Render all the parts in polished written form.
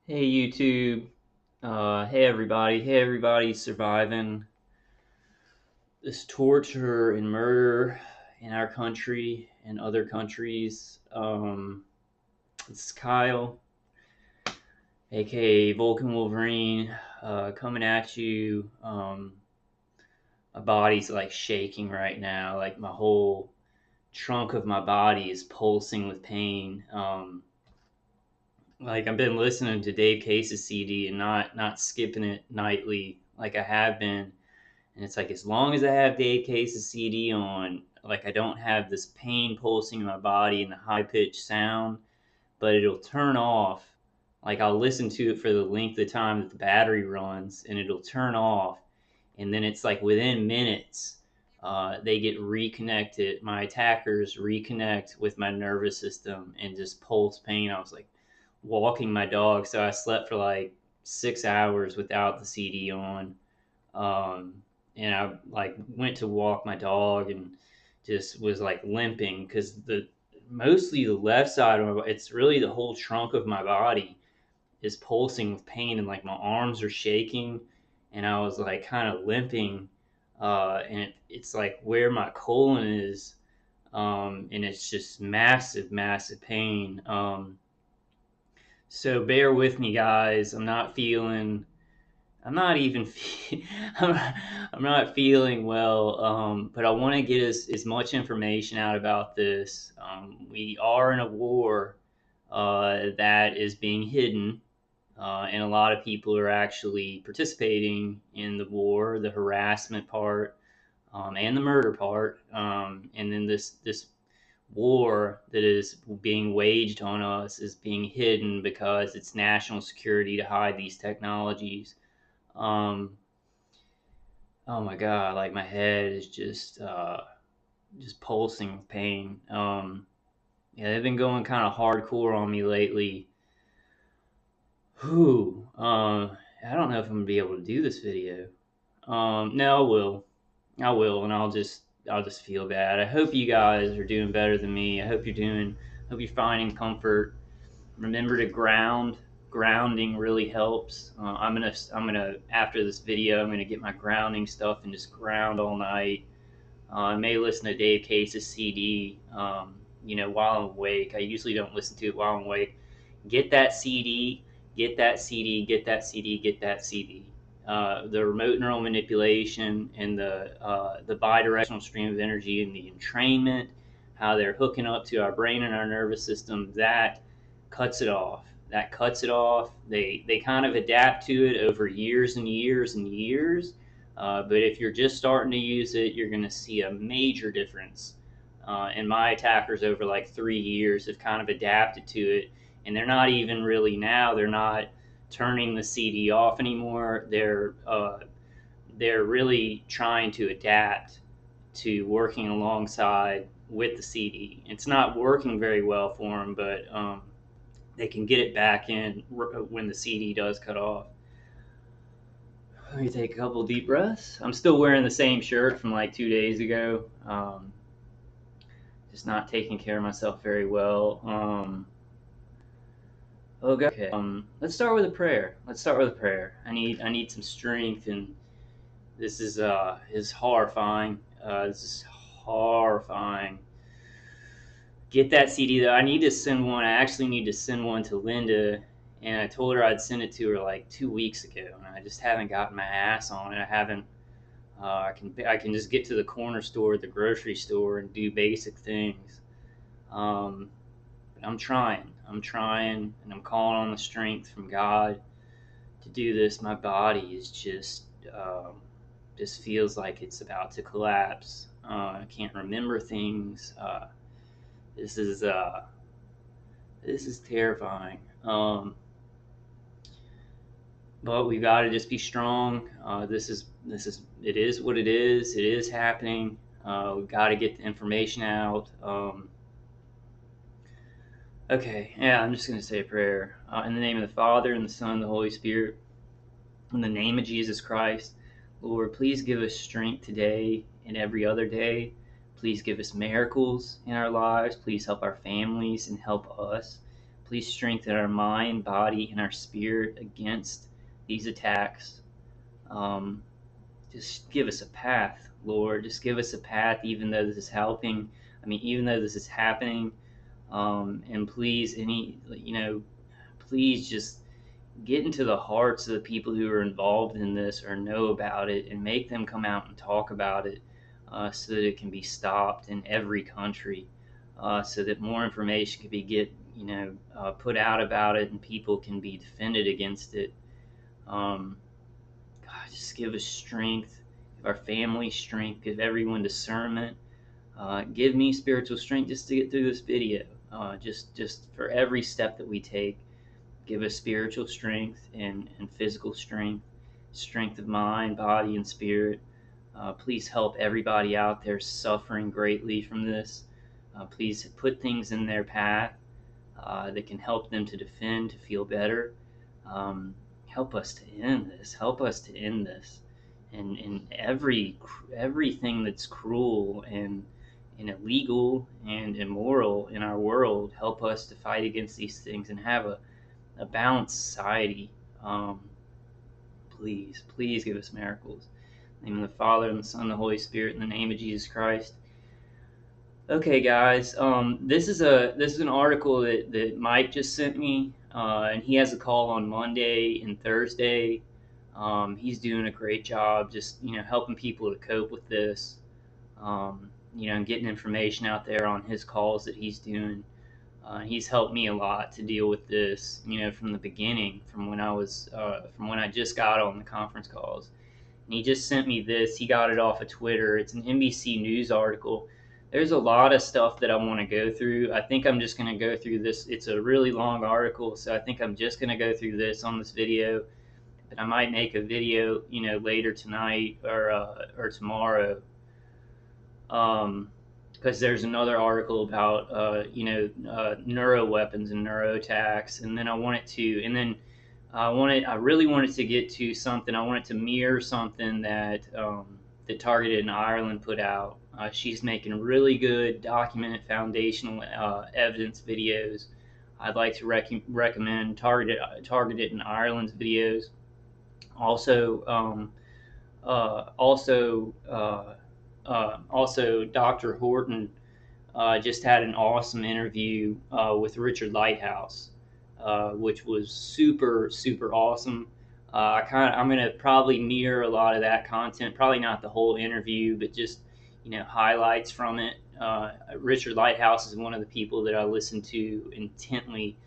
Hey YouTube, hey everybody surviving this torture and murder in our country and other countries. This is Kyle, aka Vulcan Wolverine, coming at you. My body's like shaking right now, like my whole trunk of my body is pulsing with pain. Like I've been listening to Dave Case's CD and not skipping it nightly like I have been. And it's like as long as I have Dave Case's CD on, like I don't have this pain pulsing in my body and the high pitched sound, but it'll turn off. Like I'll listen to it for the length of time that the battery runs, and it'll turn off, and then it's like within minutes, they get reconnected. My attackers reconnect with my nervous system and just pulse pain. I was like walking my dog, so I slept for like 6 hours without the CD on. Um, and I like went to walk my dog and just was like limping because the mostly the left side of my it's really the whole trunk of my body is pulsing with pain and like my arms are shaking and I was like kind of limping and it's like where my colon is and it's just massive pain so bear with me guys. I'm not even I'm, I'm not feeling well, but I want to get as much information out about this. We are in a war that is being hidden, and a lot of people are actually participating in the war, the harassment part, and the murder part. And then this war that is being waged on us is being hidden because it's national security to hide these technologies. um, oh my god, like my head is just pulsing with pain. Yeah, they've been going kind of hardcore on me lately. Whew. I don't know if I'm gonna be able to do this video. No, I will. I will, and I'll just feel bad. I hope you guys are doing better than me. I hope you're doing. Hope you're finding comfort. Remember to ground. Grounding really helps. I'm gonna after this video, I'm gonna get my grounding stuff and just ground all night. I may listen to Dave Case's CD, while I'm awake. I usually don't listen to it while I'm awake. Get that CD, get that CD, get that CD, get that CD. The remote neural manipulation and the bidirectional stream of energy and the entrainment, how they're hooking up to our brain and our nervous system, that cuts it off. That cuts it off. They kind of adapt to it over years and years and years, but if you're just starting to use it, you're going to see a major difference. And my attackers over like 3 years have kind of adapted to it, and they're not even really now. They're not turning the CD off anymore. They're really trying to adapt to working alongside with the CD. It's not working very well for them, but they can get it back in when the CD does cut off. Let me take a couple deep breaths. I'm still wearing the same shirt from like 2 days ago. Just not taking care of myself very well. Okay. Let's start with a prayer. I need some strength, and this is horrifying. This is horrifying. Get that CD though. I need to send one. I actually need to send one to Linda, and I told her I'd send it to her like 2 weeks ago, and I just haven't gotten my ass on it. I haven't. I can just get to the corner store, the grocery store, and do basic things. But I'm trying. I'm trying, and I'm calling on the strength from God to do this. My body is just feels like it's about to collapse. I can't remember things. This is uh, this is terrifying. But we got to just be strong. This is it is what it is. It is happening. We got to get the information out. Okay, yeah, I'm just gonna say a prayer in the name of the Father and the Son and the Holy Spirit. In the name of Jesus Christ, Lord, please give us strength today and every other day. Please give us miracles in our lives. Please help our families and help us. Please strengthen our mind, body, and our spirit against these attacks. Um, just give us a path, Lord. Just give us a path, even though this is helping. I mean, even though this is happening. And please, please just get into the hearts of the people who are involved in this or know about it, and make them come out and talk about it, so that it can be stopped in every country, so that more information can be put out about it, and people can be defended against it. Um, God, just give us strength, give our family strength, give everyone discernment. Give me spiritual strength just to get through this video. Just for every step that we take, give us spiritual strength and physical strength, strength of mind, body, and spirit. Please help everybody out there suffering greatly from this. Please put things in their path that can help them to defend, to feel better. Um, Help us to end this. Help us to end this. And everything that's cruel and illegal and immoral in our world, help us to fight against these things and have a balanced society. Please give us miracles. In the name of the Father, and the Son, and the Holy Spirit, in the name of Jesus Christ. Okay, guys, this is an article that Mike just sent me, and he has a call on Monday and Thursday. He's doing a great job, just helping people to cope with this, and getting information out there on his calls that he's doing. He's helped me a lot to deal with this, from the beginning, from when I just got on the conference calls. And he just sent me this. He got it off of Twitter. It's an NBC News article. There's a lot of stuff that I want to go through. I think I'm just going to go through this. It's a really long article, so I think I'm just going to go through this on this video. But I might make a video, later tonight or tomorrow. Because there's another article about neuroweapons and neuroattacks, and then I really wanted to get to something. I wanted to mirror something that Targeted in Ireland put out. She's making really good documented foundational evidence videos. I'd like to recommend Targeted in Ireland's videos. Also, Dr. Horton just had an awesome interview with Richard Lighthouse, which was super, super awesome. I'm going to probably mirror a lot of that content, probably not the whole interview, but just, highlights from it. Richard Lighthouse is one of the people that I listen to intently,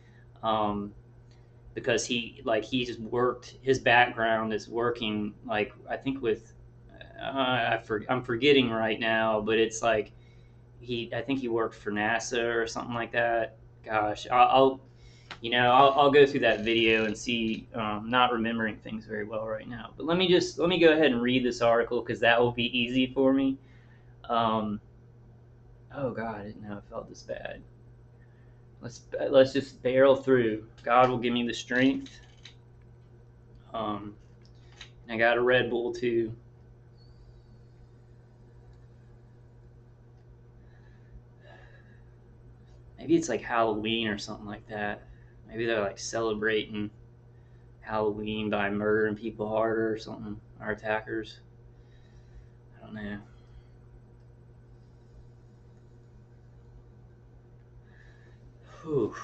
because he's worked, his background is working, like, I think with, I'm forgetting right now, but it's like, I think he worked for NASA or something like that. Gosh, I'll go through that video and see. Not remembering things very well right now, but let me go ahead and read this article, because that will be easy for me. Oh God, I didn't know I felt this bad. Let's just barrel through. God will give me the strength. And I got a Red Bull too. Maybe it's like Halloween or something like that. Maybe they're like celebrating Halloween by murdering people harder or something, our attackers. I don't know. Whew.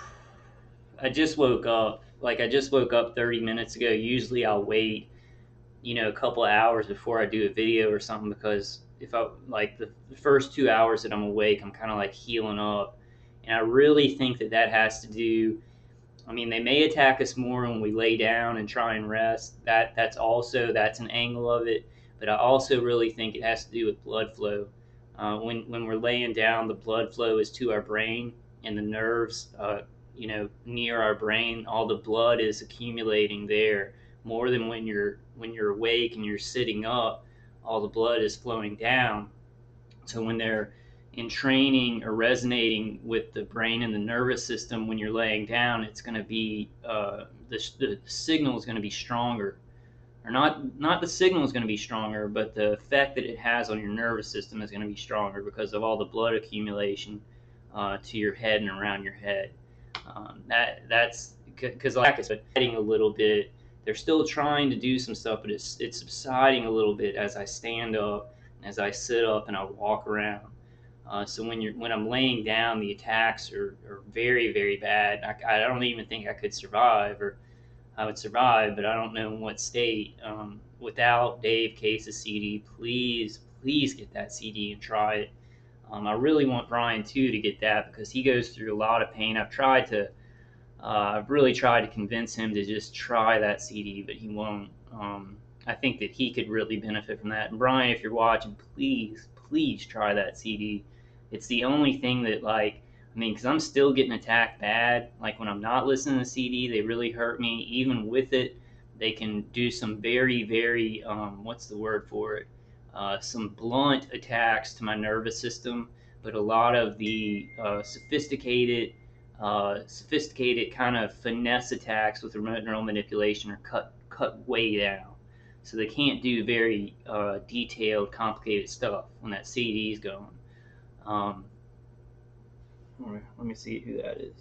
I just woke up. I just woke up 30 minutes ago. Usually I'll wait, a couple of hours before I do a video or something, because if I the first 2 hours that I'm awake, I'm kind of like healing up. And I really think that has to do, they may attack us more when we lay down and try and rest. That's an angle of it. But I also really think it has to do with blood flow. When we're laying down, the blood flow is to our brain, and the nerves, near our brain. All the blood is accumulating there more than when you're awake and you're sitting up. All the blood is flowing down. So when they're in training or resonating with the brain and the nervous system, when you're laying down, it's going to be the signal is going to be stronger, or not the signal is going to be stronger, but the effect that it has on your nervous system is going to be stronger, because of all the blood accumulation to your head and around your head. That's because like it's subsiding a little bit. They're still trying to do some stuff, but it's subsiding a little bit as I stand up, as I sit up, and I walk around. So when I'm laying down, the attacks are very very bad. I don't even think I could survive, or I would survive, but I don't know in what state. Without Dave Case's CD, please get that CD and try it. I really want Brian too to get that because he goes through a lot of pain. I've really tried to convince him to just try that CD, but he won't. I think that he could really benefit from that. And Brian, if you're watching, please try that CD. It's the only thing that, like, I mean, because I'm still getting attacked bad. Like when I'm not listening to the CD, they really hurt me. Even with it, they can do some very, very, what's the word for it? Some blunt attacks to my nervous system. But a lot of the sophisticated kind of finesse attacks with remote neural manipulation are cut way down, so they can't do very detailed, complicated stuff when that CD is going. Um, Let me see who that is.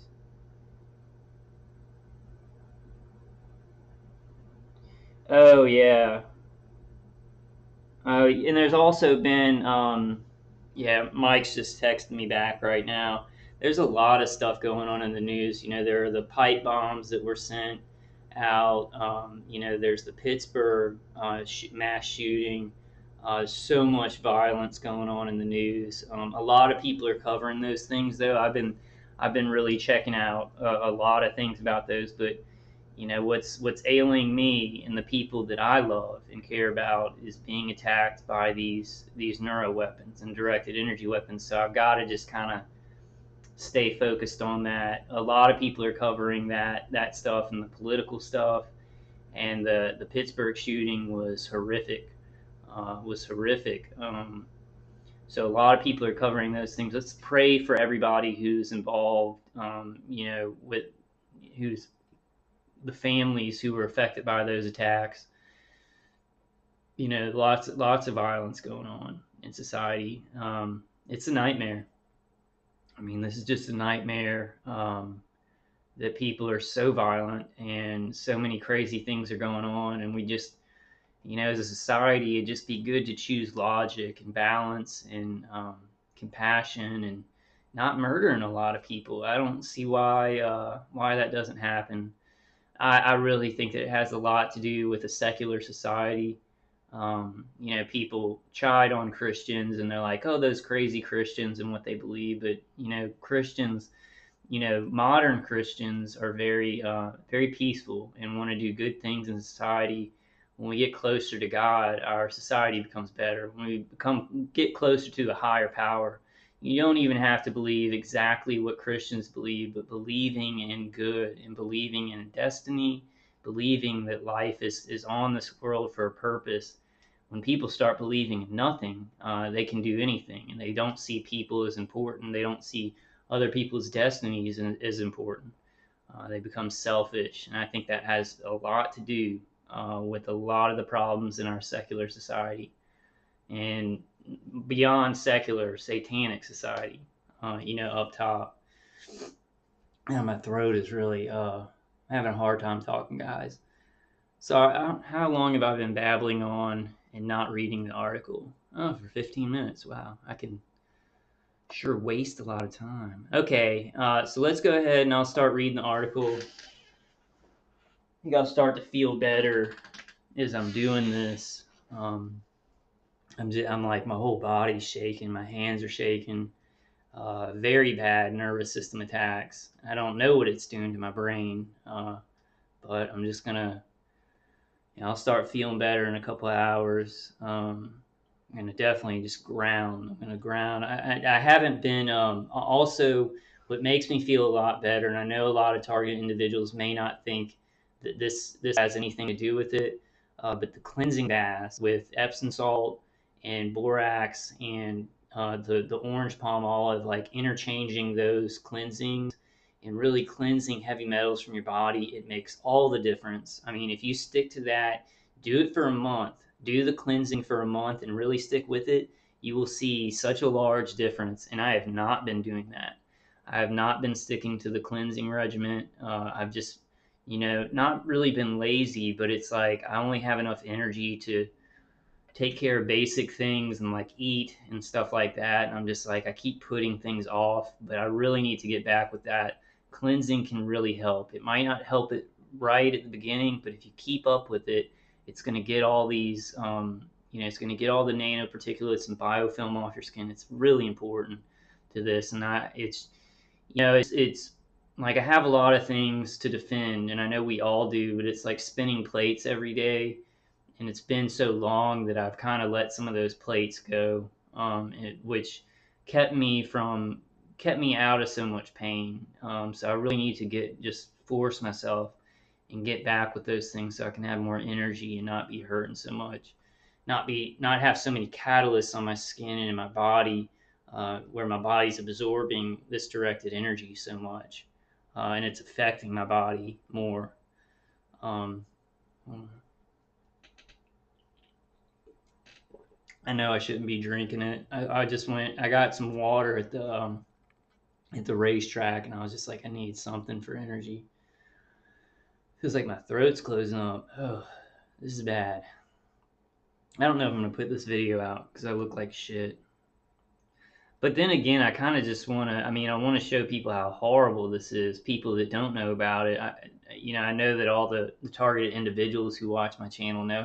Oh yeah. And there's also been, yeah, Mike's just texting me back right now. There's a lot of stuff going on in the news. You know, there are the pipe bombs that were sent out. You know, there's the Pittsburgh mass shooting. So much violence going on in the news. A lot of people are covering those things, though. I've been really checking out a lot of things about those, but you know what's ailing me and the people that I love and care about is being attacked by these neuroweapons and directed energy weapons. So I've got to just kind of stay focused on that. A lot of people are covering that stuff and the political stuff. And the Pittsburgh shooting was horrific. So a lot of people are covering those things. Let's pray for everybody who's involved. You know, with who's the families who were affected by those attacks. You know, lots of violence going on in society. It's a nightmare. I mean, this is just a nightmare. That people are so violent and so many crazy things are going on, and we just, you know, as a society, it'd just be good to choose logic and balance and compassion and not murdering a lot of people. I don't see why that doesn't happen. I really think that it has a lot to do with a secular society. You know, people chide on Christians and they're like, oh, those crazy Christians and what they believe. But, you know, Christians, you know, modern Christians are very peaceful and want to do good things in society. When we get closer to God, our society becomes better. When we get closer to a higher power, you don't even have to believe exactly what Christians believe, but believing in good and believing in destiny, believing that life is on this world for a purpose. When people start believing in nothing, they can do anything, and they don't see people as important. They don't see other people's destinies as important. They become selfish, and I think that has a lot to do with a lot of the problems in our secular society. And beyond secular, satanic society, you know, up top. Yeah, my throat is really having a hard time talking, guys. So, how long have I been babbling on and not reading the article? Oh, for 15 minutes. Wow, I can sure waste a lot of time. Okay, so let's go ahead and I'll start reading the article. I think I'll start to feel better as I'm doing this. I'm like, my whole body's shaking, my hands are shaking. Very bad nervous system attacks. I don't know what it's doing to my brain, but I'm just gonna, you know, I'll start feeling better in a couple of hours. I'm gonna definitely just ground. I'm gonna ground. I haven't been. Also, what makes me feel a lot better, and I know a lot of target individuals may not think that this has anything to do with it, but the cleansing baths with Epsom salt and borax and the orange palm olive, like interchanging those cleansings and really cleansing heavy metals from your body, it makes all the difference. I mean, if you stick to that, do it for a month, do the cleansing for a month and really stick with it, you will see such a large difference. And I have not been doing that. I have not been sticking to the cleansing regimen. I've just, not really been lazy, but it's like I only have enough energy to take care of basic things and like eat and stuff like that. And I'm just like, I keep putting things off, but I really need to get back with that. Cleansing can really help. It might not help it right at the beginning, but if you keep up with it, it's going to get all these, it's going to get all the nanoparticulates and biofilm off your skin. It's really important to this. And it's like I have a lot of things to defend, and I know we all do, but it's like spinning plates every day, and it's been so long that I've kind of let some of those plates go, which kept me from kept me out of so much pain. So I really need to just force myself and get back with those things so I can have more energy and not be hurting so much, not have so many catalysts on my skin and in my body, where my body's absorbing this directed energy so much, and it's affecting my body more. Um, I know I shouldn't be drinking it. I just went. I got some water at the racetrack, and I was just like, I need something for energy. Feels like my throat's closing up. Oh, this is bad. I don't know if I'm gonna put this video out because I look like shit. But then again, I kind of just want to. I mean, I want to show people how horrible this is. People that don't know about it. I know that all the targeted individuals who watch my channel know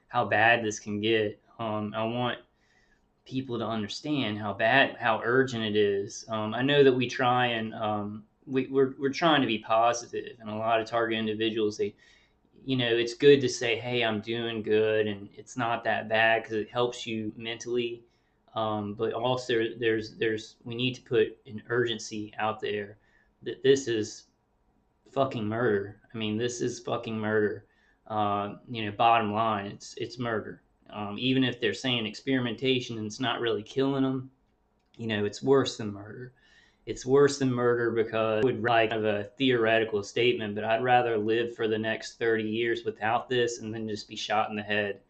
how bad this can get. I want people to understand how urgent it is. I know that we try and we're trying to be positive, and a lot of target individuals, it's good to say, hey, I'm doing good, and it's not that bad because it helps you mentally. But also, we need to put an urgency out there that this is fucking murder. I mean, this is fucking murder. Bottom line, it's murder. Even if they're saying experimentation and it's not really killing them, it's worse than murder. It's worse than murder because I would like have a theoretical statement, but I'd rather live for the next 30 years without this and then just be shot in the head,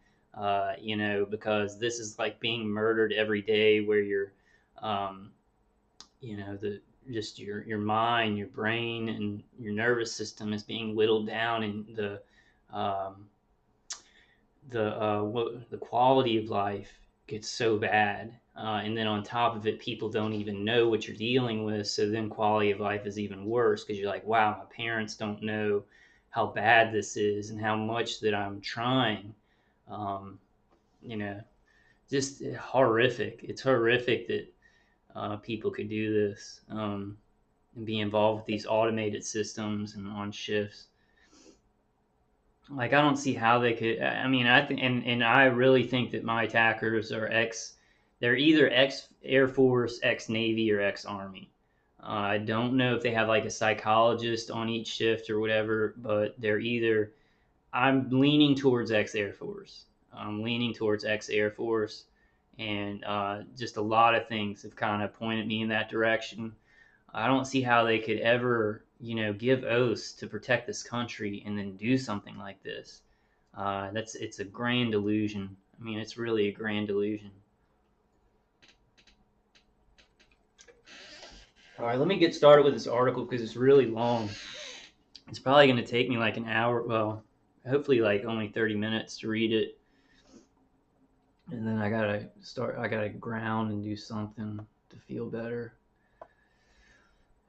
because this is like being murdered every day where you're, the just your mind, your brain, and your nervous system is being whittled down, and um, the quality of life gets so bad, and then on top of it, people don't even know what you're dealing with. So then quality of life is even worse because you're like, wow, my parents don't know how bad this is and how much that I'm trying. Um, you know, just horrific. It's horrific that people could do this, and be involved with these automated systems and on shifts. Like, I don't see how they could. I mean, I think, and I really think that my attackers are they're either ex Air Force, ex Navy, or ex Army. I don't know if they have like a psychologist on each shift or whatever, but they're either. I'm leaning towards ex Air Force. I'm leaning towards ex Air Force, and just a lot of things have kind of pointed me in that direction. I don't see how they could ever, give oaths to protect this country and then do something like this. It's a grand delusion. I mean, it's really a grand delusion. All right, let me get started with this article because it's really long. It's probably going to take me like an hour. Well, hopefully like only 30 minutes to read it. And then I gotta ground and do something to feel better. I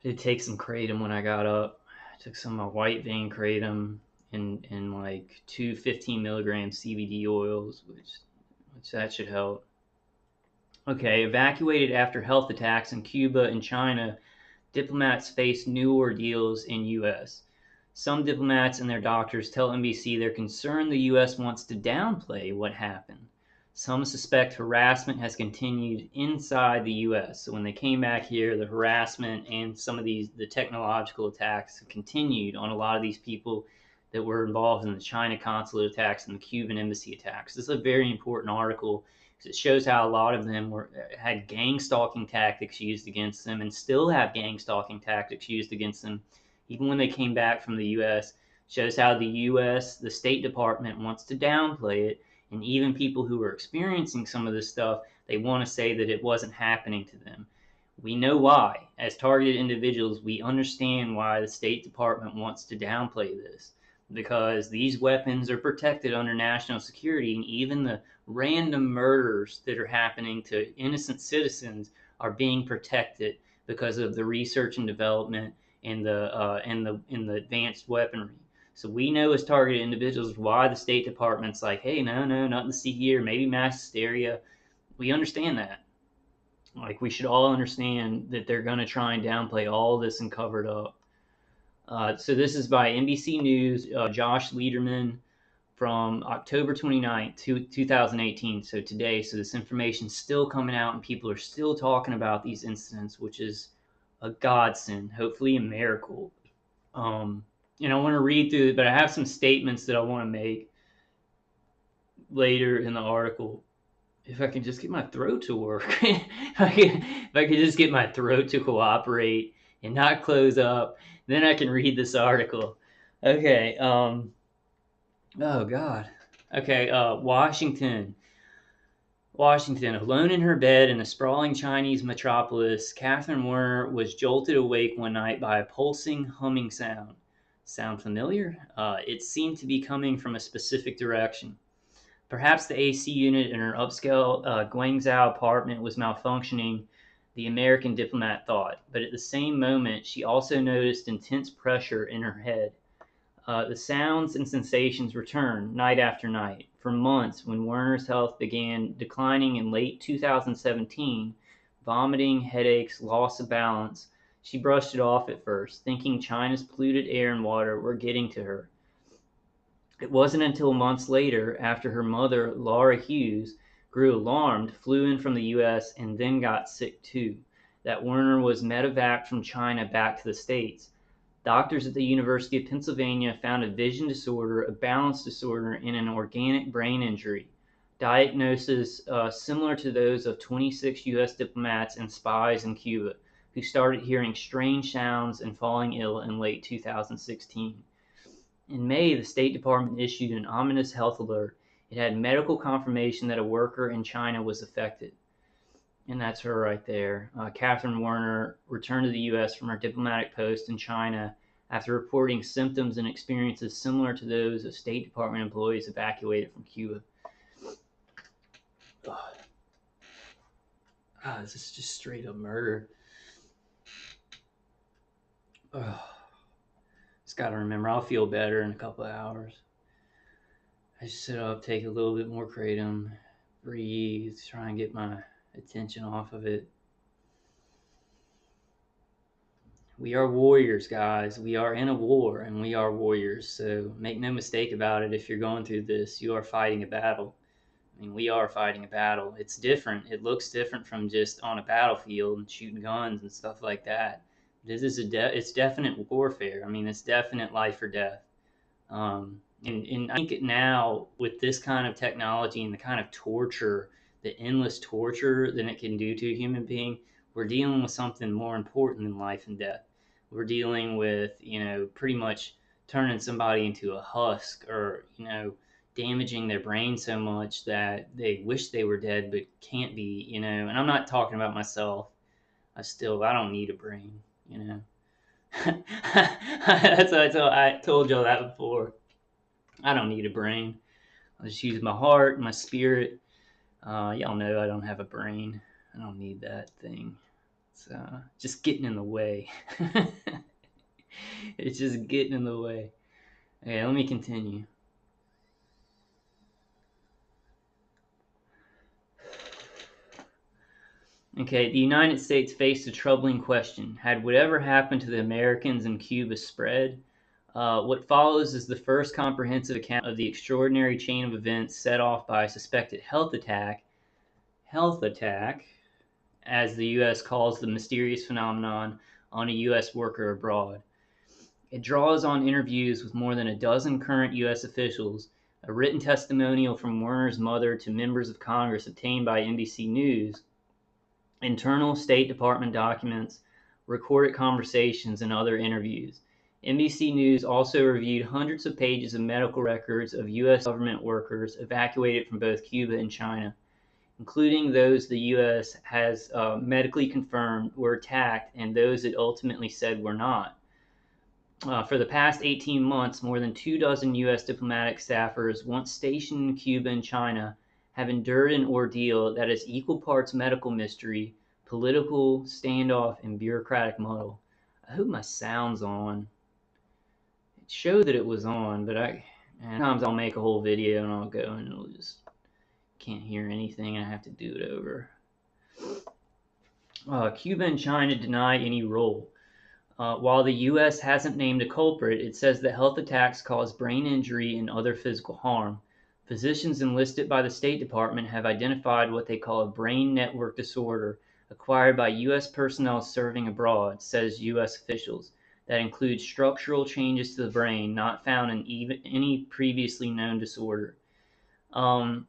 did take some kratom when I got up. I took some of my white vein kratom and like 2 15-milligram CBD oils, which that should help. Okay, evacuated after health attacks in Cuba and China, diplomats face new ordeals in U.S. Some diplomats and their doctors tell NBC they're concerned the U.S. wants to downplay what happened. Some suspect harassment has continued inside the U.S. So when they came back here, the harassment and some of the technological attacks continued on a lot of these people that were involved in the China Consulate attacks and the Cuban embassy attacks. This is a very important article because it shows how a lot of them had gang stalking tactics used against them and still have gang stalking tactics used against them even when they came back from the U.S. Shows how the U.S., the State Department, wants to downplay it. And even people who are experiencing some of this stuff, they want to say that it wasn't happening to them. We know why. As targeted individuals, we understand why the State Department wants to downplay this, because these weapons are protected under national security, and even the random murders that are happening to innocent citizens are being protected because of the research and development and the advanced weaponry. So we know as targeted individuals why the State Department's like, hey, no, nothing to see here, maybe mass hysteria. We understand that. Like, we should all understand that they're going to try and downplay all this and cover it up. So this is by NBC News, Josh Lederman, from October 29th, 2018. So today, so this information's still coming out and people are still talking about these incidents, which is a godsend, hopefully a miracle. And I want to read through it, but I have some statements that I want to make later in the article. If I can just get my throat to work, if I could just get my throat to cooperate and not close up, then I can read this article. Okay. Oh God. Okay. Washington. Alone in her bed in a sprawling Chinese metropolis, Catherine Werner was jolted awake one night by a pulsing, humming sound. Sound familiar? It seemed to be coming from a specific direction. Perhaps the AC unit in her upscale Guangzhou apartment was malfunctioning, the American diplomat thought, but at the same moment she also noticed intense pressure in her head. The sounds and sensations returned night after night. For months, when Werner's health began declining in late 2017, vomiting, headaches, loss of balance, she brushed it off at first, thinking China's polluted air and water were getting to her. It wasn't until months later, after her mother, Laura Hughes, grew alarmed, flew in from the US, and then got sick too, that Werner was medevaced from China back to the States. Doctors at the University of Pennsylvania found a vision disorder, a balance disorder, and an organic brain injury. Diagnoses similar to those of 26 US diplomats and spies in Cuba, who started hearing strange sounds and falling ill in late 2016. In May, the State Department issued an ominous health alert. It had medical confirmation that a worker in China was affected. And that's her right there. Catherine Werner returned to the U.S. from her diplomatic post in China after reporting symptoms and experiences similar to those of State Department employees evacuated from Cuba. This is just straight up murder. Just got to remember, I'll feel better in a couple of hours. I just sit up, take a little bit more kratom, breathe, try and get my attention off of it. We are warriors, guys. We are in a war, and we are warriors. So make no mistake about it. If you're going through this, you are fighting a battle. I mean, we are fighting a battle. It's different. It looks different from just on a battlefield and shooting guns and stuff like that. This is it's definite warfare. I mean, it's definite life or death. And I think now with this kind of technology and the kind of torture, the endless torture that it can do to a human being, we're dealing with something more important than life and death. We're dealing with, pretty much turning somebody into a husk, or, damaging their brain so much that they wish they were dead but can't be, and I'm not talking about myself. I don't need a brain, That's what I told y'all that before. I don't need a brain. I just use my heart, my spirit. Y'all know I don't have a brain. I don't need that thing. It's just getting in the way. It's just getting in the way. Okay, let me continue. Okay, the United States faced a troubling question. Had whatever happened to the Americans in Cuba spread? What follows is the first comprehensive account of the extraordinary chain of events set off by a suspected health attack, as the U.S. calls the mysterious phenomenon, on a U.S. worker abroad. It draws on interviews with more than a dozen current U.S. officials, a written testimonial from Werner's mother to members of Congress obtained by NBC News, internal State Department documents, recorded conversations, and other interviews. NBC News also reviewed hundreds of pages of medical records of U.S. government workers evacuated from both Cuba and China. including those the U.S. has medically confirmed were attacked and those it ultimately said were not. For the past 18 months, more than 24 U.S. diplomatic staffers, once stationed in Cuba and China, have endured an ordeal that is equal parts medical mystery, political standoff, and bureaucratic muddle. I hope my sound's on. It showed that it was on, but sometimes I'll make a whole video and I'll go and it'll just can't hear anything and I have to do it over. Cuba and China deny any role. While the U.S. hasn't named a culprit, it says that health attacks cause brain injury and other physical harm. Physicians enlisted by the State Department have identified what they call a brain network disorder acquired by U.S. personnel serving abroad, says U.S. officials, that includes structural changes to the brain not found in any previously known disorder. I'll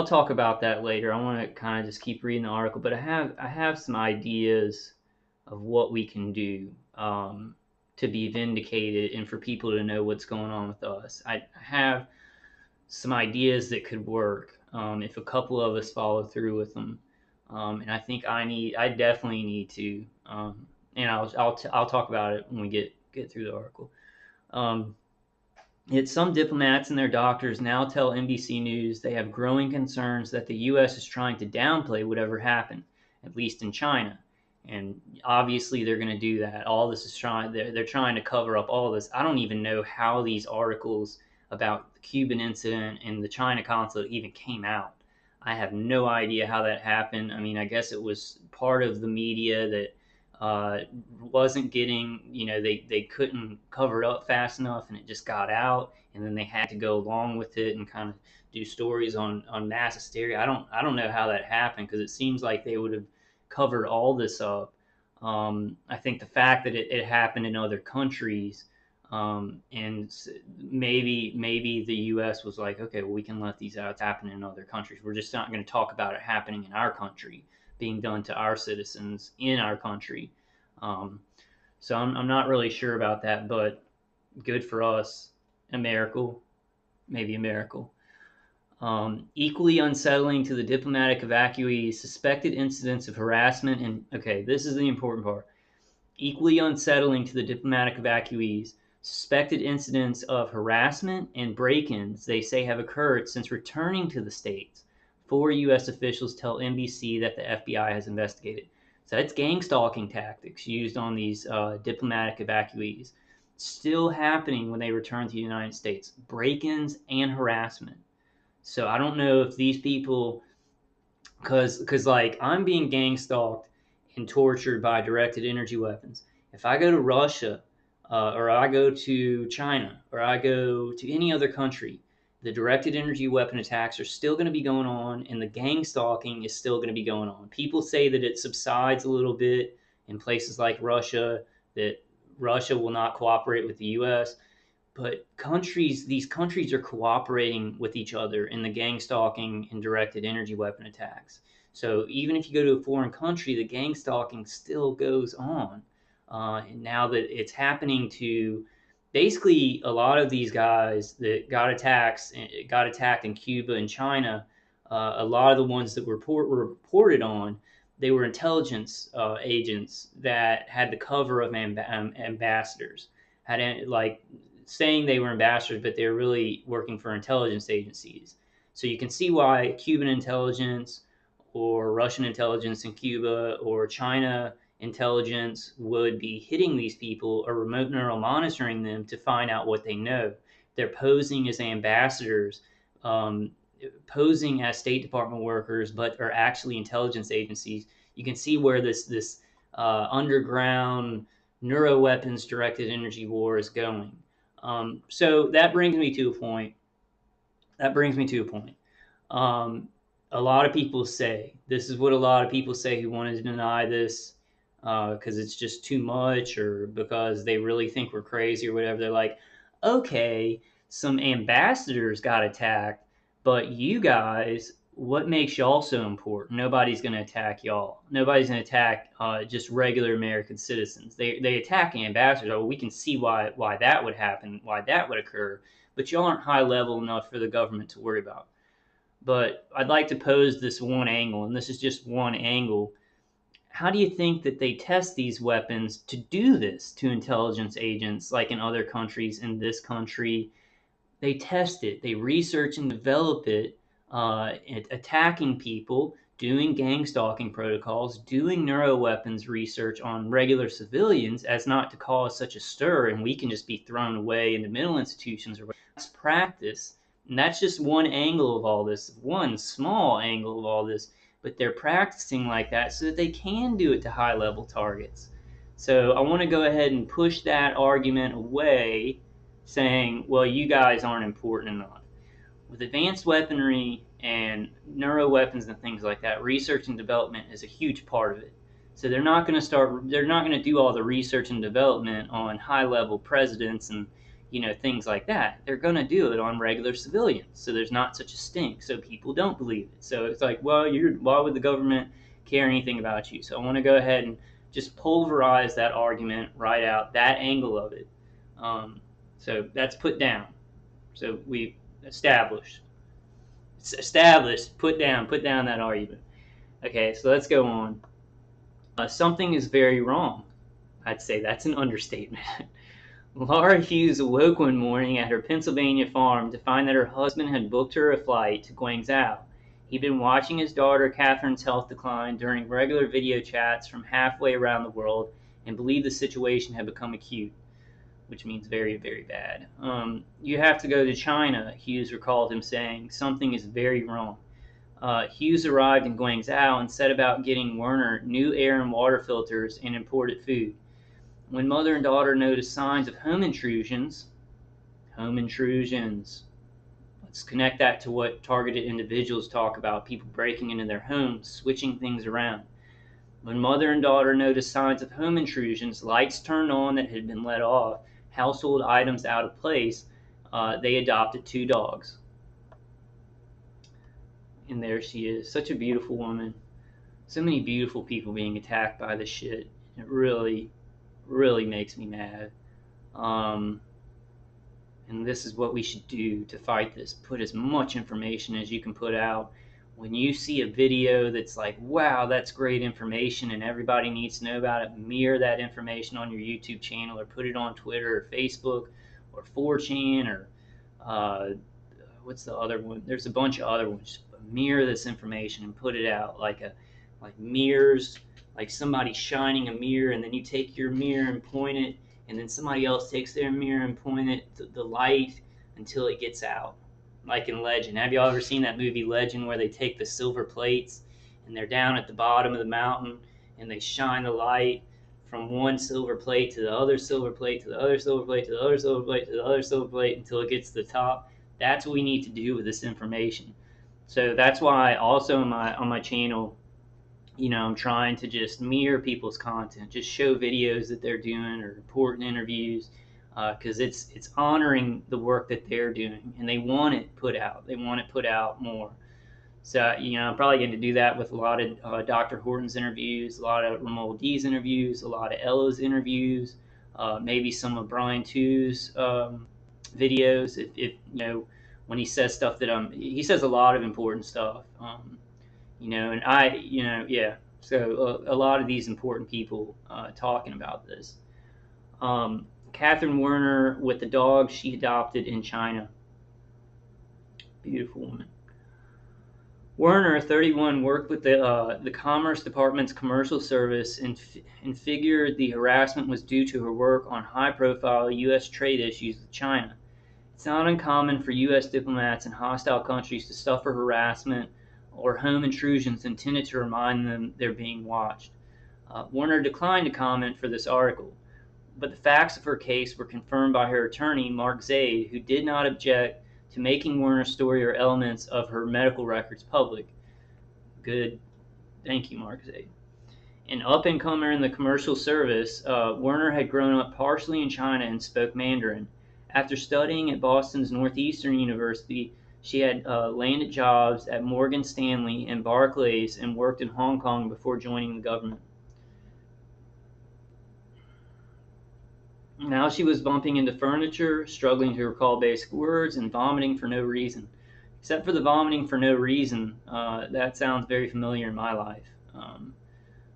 talk about that later. I want to kind of just keep reading the article, but I have some ideas of what we can do to be vindicated and for people to know what's going on with us. I have some ideas that could work if a couple of us follow through with them, and I think I definitely need to, and I'll talk about it when we get through the article. Yet some diplomats and their doctors now tell NBC News they have growing concerns that the U.S. is trying to downplay whatever happened, at least in China. And obviously they're going to do that. All this is they're trying to cover up all this. I don't even know how these articles about the Cuban incident and the China Consulate even came out. I have no idea how that happened. I mean, I guess it was part of the media that wasn't getting, they couldn't cover it up fast enough and it just got out, and then they had to go along with it and kind of do stories on mass hysteria. I don't know how that happened, because it seems like they would have covered all this up. I think the fact that it happened in other countries, and maybe the U.S. was like, okay, well, we can let these outs happen in other countries. We're just not going to talk about it happening in our country, being done to our citizens in our country. So I'm not really sure about that, but good for us. A miracle, maybe a miracle. Equally unsettling to the diplomatic evacuees, suspected incidents of harassment and, okay, this is the important part. Equally unsettling to the diplomatic evacuees, suspected incidents of harassment and break-ins they say have occurred since returning to the States. 4 U.S. officials tell NBC that the FBI has investigated. So that's gang stalking tactics used on these diplomatic evacuees. Still happening when they return to the United States. Break-ins and harassment. So I don't know if these people, because like I'm being gang stalked and tortured by directed energy weapons. If I go to Russia, or I go to China, or I go to any other country, the directed energy weapon attacks are still going to be going on, and the gang stalking is still going to be going on. People say that it subsides a little bit in places like Russia, that Russia will not cooperate with the U.S., but these countries are cooperating with each other in the gang stalking and directed energy weapon attacks. So even if you go to a foreign country, the gang stalking still goes on. And now that it's happening to basically a lot of these guys that got attacked in Cuba and China, a lot of the ones that were reported on, they were intelligence agents that had the cover of ambassadors, had like saying they were ambassadors, but they were really working for intelligence agencies. So you can see why Cuban intelligence or Russian intelligence in Cuba or China intelligence would be hitting these people or remote neural monitoring them to find out what they know. They're posing as ambassadors, posing as State Department workers, but are actually intelligence agencies. You can see where this underground neuroweapons directed energy war is going. So that brings me to a point. A lot of people say, this is what a lot of people say who want to deny this because it's just too much, or because they really think we're crazy or whatever. They're like, okay, some ambassadors got attacked, but you guys, what makes y'all so important? Nobody's going to attack y'all. Nobody's going to attack just regular American citizens. They attack ambassadors. Oh, we can see why that would happen, why that would occur, but y'all aren't high level enough for the government to worry about. But I'd like to pose this one angle, and this is just one angle. How do you think that they test these weapons to do this to intelligence agents like in other countries, in this country? They test it, they research and develop it, attacking people, doing gang stalking protocols, doing neuroweapons research on regular civilians as not to cause such a stir, and we can just be thrown away into mental institutions. Or that's practice, and that's just one angle of all this, one small angle of all this. But they're practicing like that so that they can do it to high level targets. So I want to go ahead and push that argument away, saying, well, you guys aren't important enough. With advanced weaponry and neuro weapons and things like that, research and development is a huge part of it. So they're not going to do all the research and development on high level presidents and things like that. They're going to do it on regular civilians. So there's not such a stink. So people don't believe it. So it's like, well, why would the government care anything about you? So I want to go ahead and just pulverize that argument right out, that angle of it. So that's put down. So we established, put down that argument. Okay, so let's go on. Something is very wrong. I'd say that's an understatement. Laura Hughes awoke one morning at her Pennsylvania farm to find that her husband had booked her a flight to Guangzhou. He'd been watching his daughter Catherine's health decline during regular video chats from halfway around the world and believed the situation had become acute, which means very, very bad. You have to go to China, Hughes recalled him saying. Something is very wrong. Hughes arrived in Guangzhou and set about getting Werner new air and water filters and imported food. When mother and daughter noticed signs of home intrusions, let's connect that to what targeted individuals talk about, people breaking into their homes, switching things around. When mother and daughter noticed signs of home intrusions, lights turned on that had been let off, household items out of place, they adopted 2 dogs. And there she is, such a beautiful woman. So many beautiful people being attacked by this shit. It really, really makes me mad. And this is what we should do to fight this. Put as much information as you can put out. When you see a video that's like, wow, that's great information and everybody needs to know about it, mirror that information on your YouTube channel or put it on Twitter or Facebook or 4chan or what's the other one? There's a bunch of other ones. Mirror this information and put it out like mirrors, like somebody shining a mirror, and then you take your mirror and point it, and then somebody else takes their mirror and point it to the light until it gets out. Like in Legend. Have y'all ever seen that movie Legend where they take the silver plates and they're down at the bottom of the mountain and they shine the light from one silver plate to the other silver plate to the other silver plate to the other silver plate to the other silver plate until it gets to the top? That's what we need to do with this information. So that's why also on my channel, I'm trying to just mirror people's content, just show videos that they're doing or important interviews, because it's honoring the work that they're doing, and they want it put out. They want it put out more. So I'm probably going to do that with a lot of Dr. Horton's interviews, a lot of Ramal D's interviews, a lot of Ella's interviews, maybe some of Brian Two's videos. If when he says stuff that he says a lot of important stuff. And yeah. So a lot of these important people talking about this. Catherine Werner with the dog she adopted in China. Beautiful woman. Werner, 31, worked with the Commerce Department's commercial service and figured the harassment was due to her work on high-profile U.S. trade issues with China. It's not uncommon for U.S. diplomats in hostile countries to suffer harassment or home intrusions intended to remind them they're being watched. Werner declined to comment for this article, but the facts of her case were confirmed by her attorney, Mark Zaid, who did not object to making Werner's story or elements of her medical records public. Good. Thank you, Mark Zaid. An up-and-comer in the commercial service, Werner had grown up partially in China and spoke Mandarin. After studying at Boston's Northeastern University, she had landed jobs at Morgan Stanley and Barclays and worked in Hong Kong before joining the government. Now she was bumping into furniture, struggling to recall basic words, and vomiting for no reason. except for the vomiting for no reason. That sounds very familiar in my life.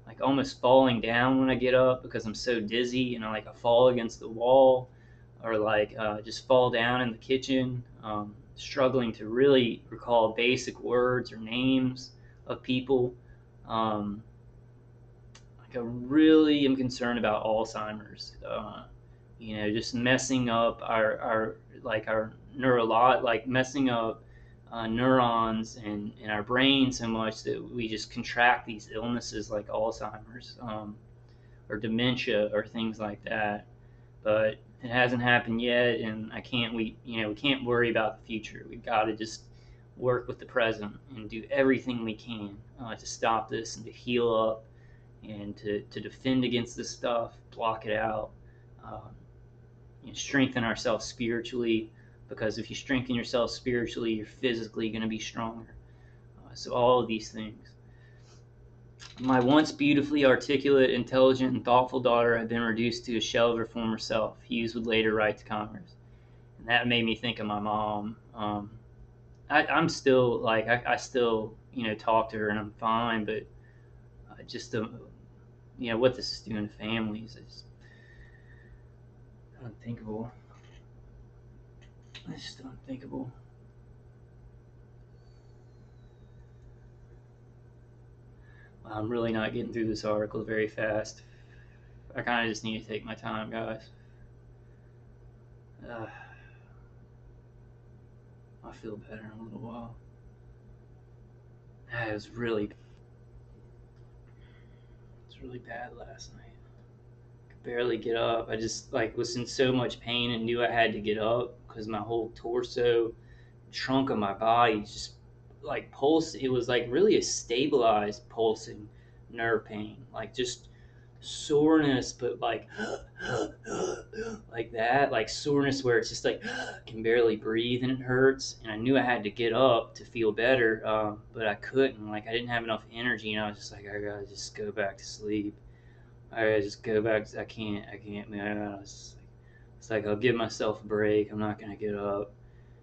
Like almost falling down when I get up because I'm so dizzy, and I fall against the wall, or just fall down in the kitchen, struggling to really recall basic words or names of people. Um, I really am concerned about Alzheimer's. Just messing up our messing up neurons in our brain so much that we just contract these illnesses like Alzheimer's, or dementia or things like that. But it hasn't happened yet, and we can't worry about the future. We've got to just work with the present and do everything we can to stop this and to heal up and to defend against this stuff, block it out, um, strengthen ourselves spiritually. Because if you strengthen yourself spiritually, you're physically going to be stronger. So all of these things. My once beautifully articulate, intelligent, and thoughtful daughter had been reduced to a shell of her former self, Hughes would later write to Congress. And that made me think of my mom. I'm still I still talk to her and I'm fine, but just what this is doing to families is unthinkable. It's just unthinkable. I'm really not getting through this article very fast. I kind of just need to take my time, guys. Uh, I'll feel better in a little while. It was really bad last night. I could barely get up. I just was in so much pain and knew I had to get up because my whole torso, trunk of my body just pulse. It was really a stabilized pulsing nerve pain, just soreness, but like that, soreness where it's just can barely breathe and it hurts. And I knew I had to get up to feel better, but I couldn't. I didn't have enough energy, and I was just I gotta just go back to sleep. I gotta just go back. I can't, man. It's I'll give myself a break. I'm not gonna get up.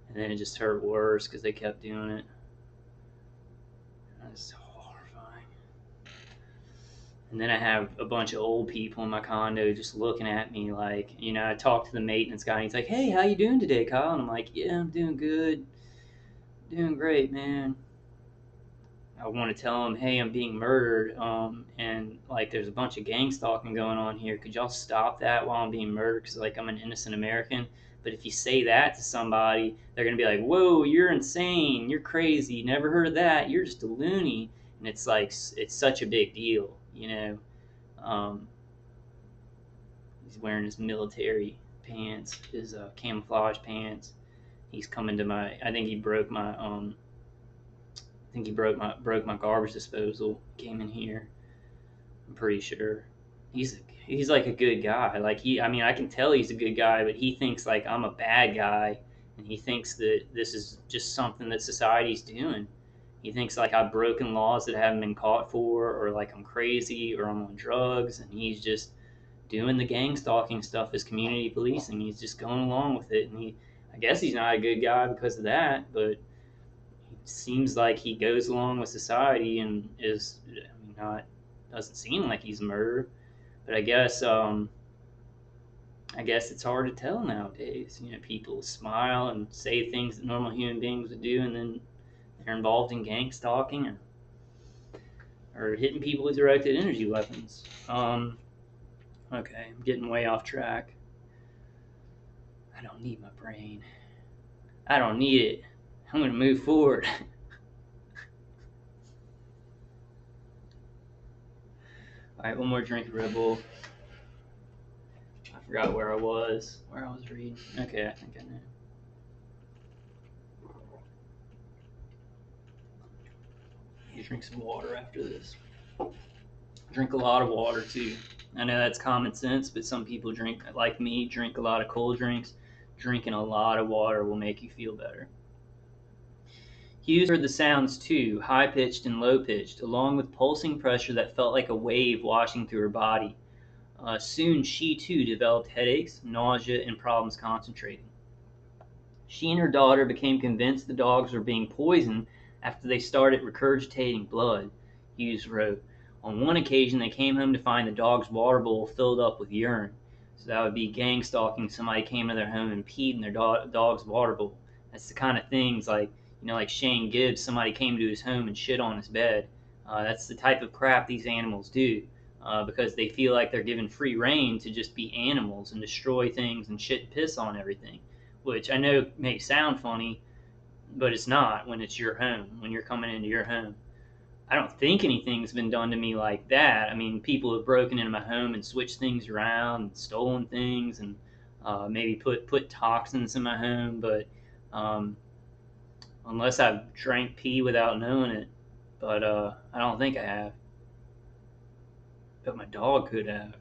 And then it just hurt worse because they kept doing it. That's horrifying. And then I have a bunch of old people in my condo just looking at me I talk to the maintenance guy and he's like, "Hey, how you doing today, Kyle?" And I'm like, "Yeah, I'm doing good. Doing great, man." I want to tell him, "Hey, I'm being murdered, and there's a bunch of gang stalking going on here. Could y'all stop that while I'm being murdered? Because I'm an innocent American." But if you say that to somebody, they're gonna be like, "Whoa, you're insane. You're crazy. Never heard of that. You're just a loony." And it's such a big deal. Um, he's wearing his military pants, his camouflage pants. He's coming to my. I think he broke my. I think he broke my garbage disposal. Came in here. I'm pretty sure. He's like a good guy. I mean, I can tell he's a good guy, but he thinks I'm a bad guy, and he thinks that this is just something that society's doing. He thinks I've broken laws that I haven't been caught for, or I'm crazy, or I'm on drugs, and he's just doing the gang stalking stuff as community policing. He's just going along with it, and I guess he's not a good guy because of that, but it seems like he goes along with society and is, I mean, not doesn't seem like he's a murderer, but I guess it's hard to tell nowadays. People smile and say things that normal human beings would do, and then they're involved in gang stalking or hitting people with directed energy weapons. Okay, I'm getting way off track. I don't need my brain. I don't need it. I'm going to move forward. All right, one more drink of Red Bull. I forgot where I was reading. Okay, I think I know. You drink some water after this. Drink a lot of water too. I know that's common sense, but some people drink, like me, drink a lot of cold drinks. Drinking a lot of water will make you feel better. Hughes heard the sounds too, high-pitched and low-pitched, along with pulsing pressure that felt like a wave washing through her body. Soon she too developed headaches, nausea, and problems concentrating. She and her daughter became convinced the dogs were being poisoned after they started regurgitating blood, Hughes wrote. On one occasion, they came home to find the dog's water bowl filled up with urine. So that would be gang stalking. Somebody came to their home and peed in their dog's water bowl. That's the kind of things like, like Shane Gibbs, somebody came to his home and shit on his bed. That's the type of crap these animals do. Because they feel like they're given free reign to just be animals and destroy things and shit and piss on everything, which I know may sound funny, but it's not when it's your home, when you're coming into your home. I don't think anything's been done to me like that. I mean, people have broken into my home and switched things around, and stolen things, and maybe put toxins in my home, but um, unless I've drank pee without knowing it, but I don't think I have. But my dog could have.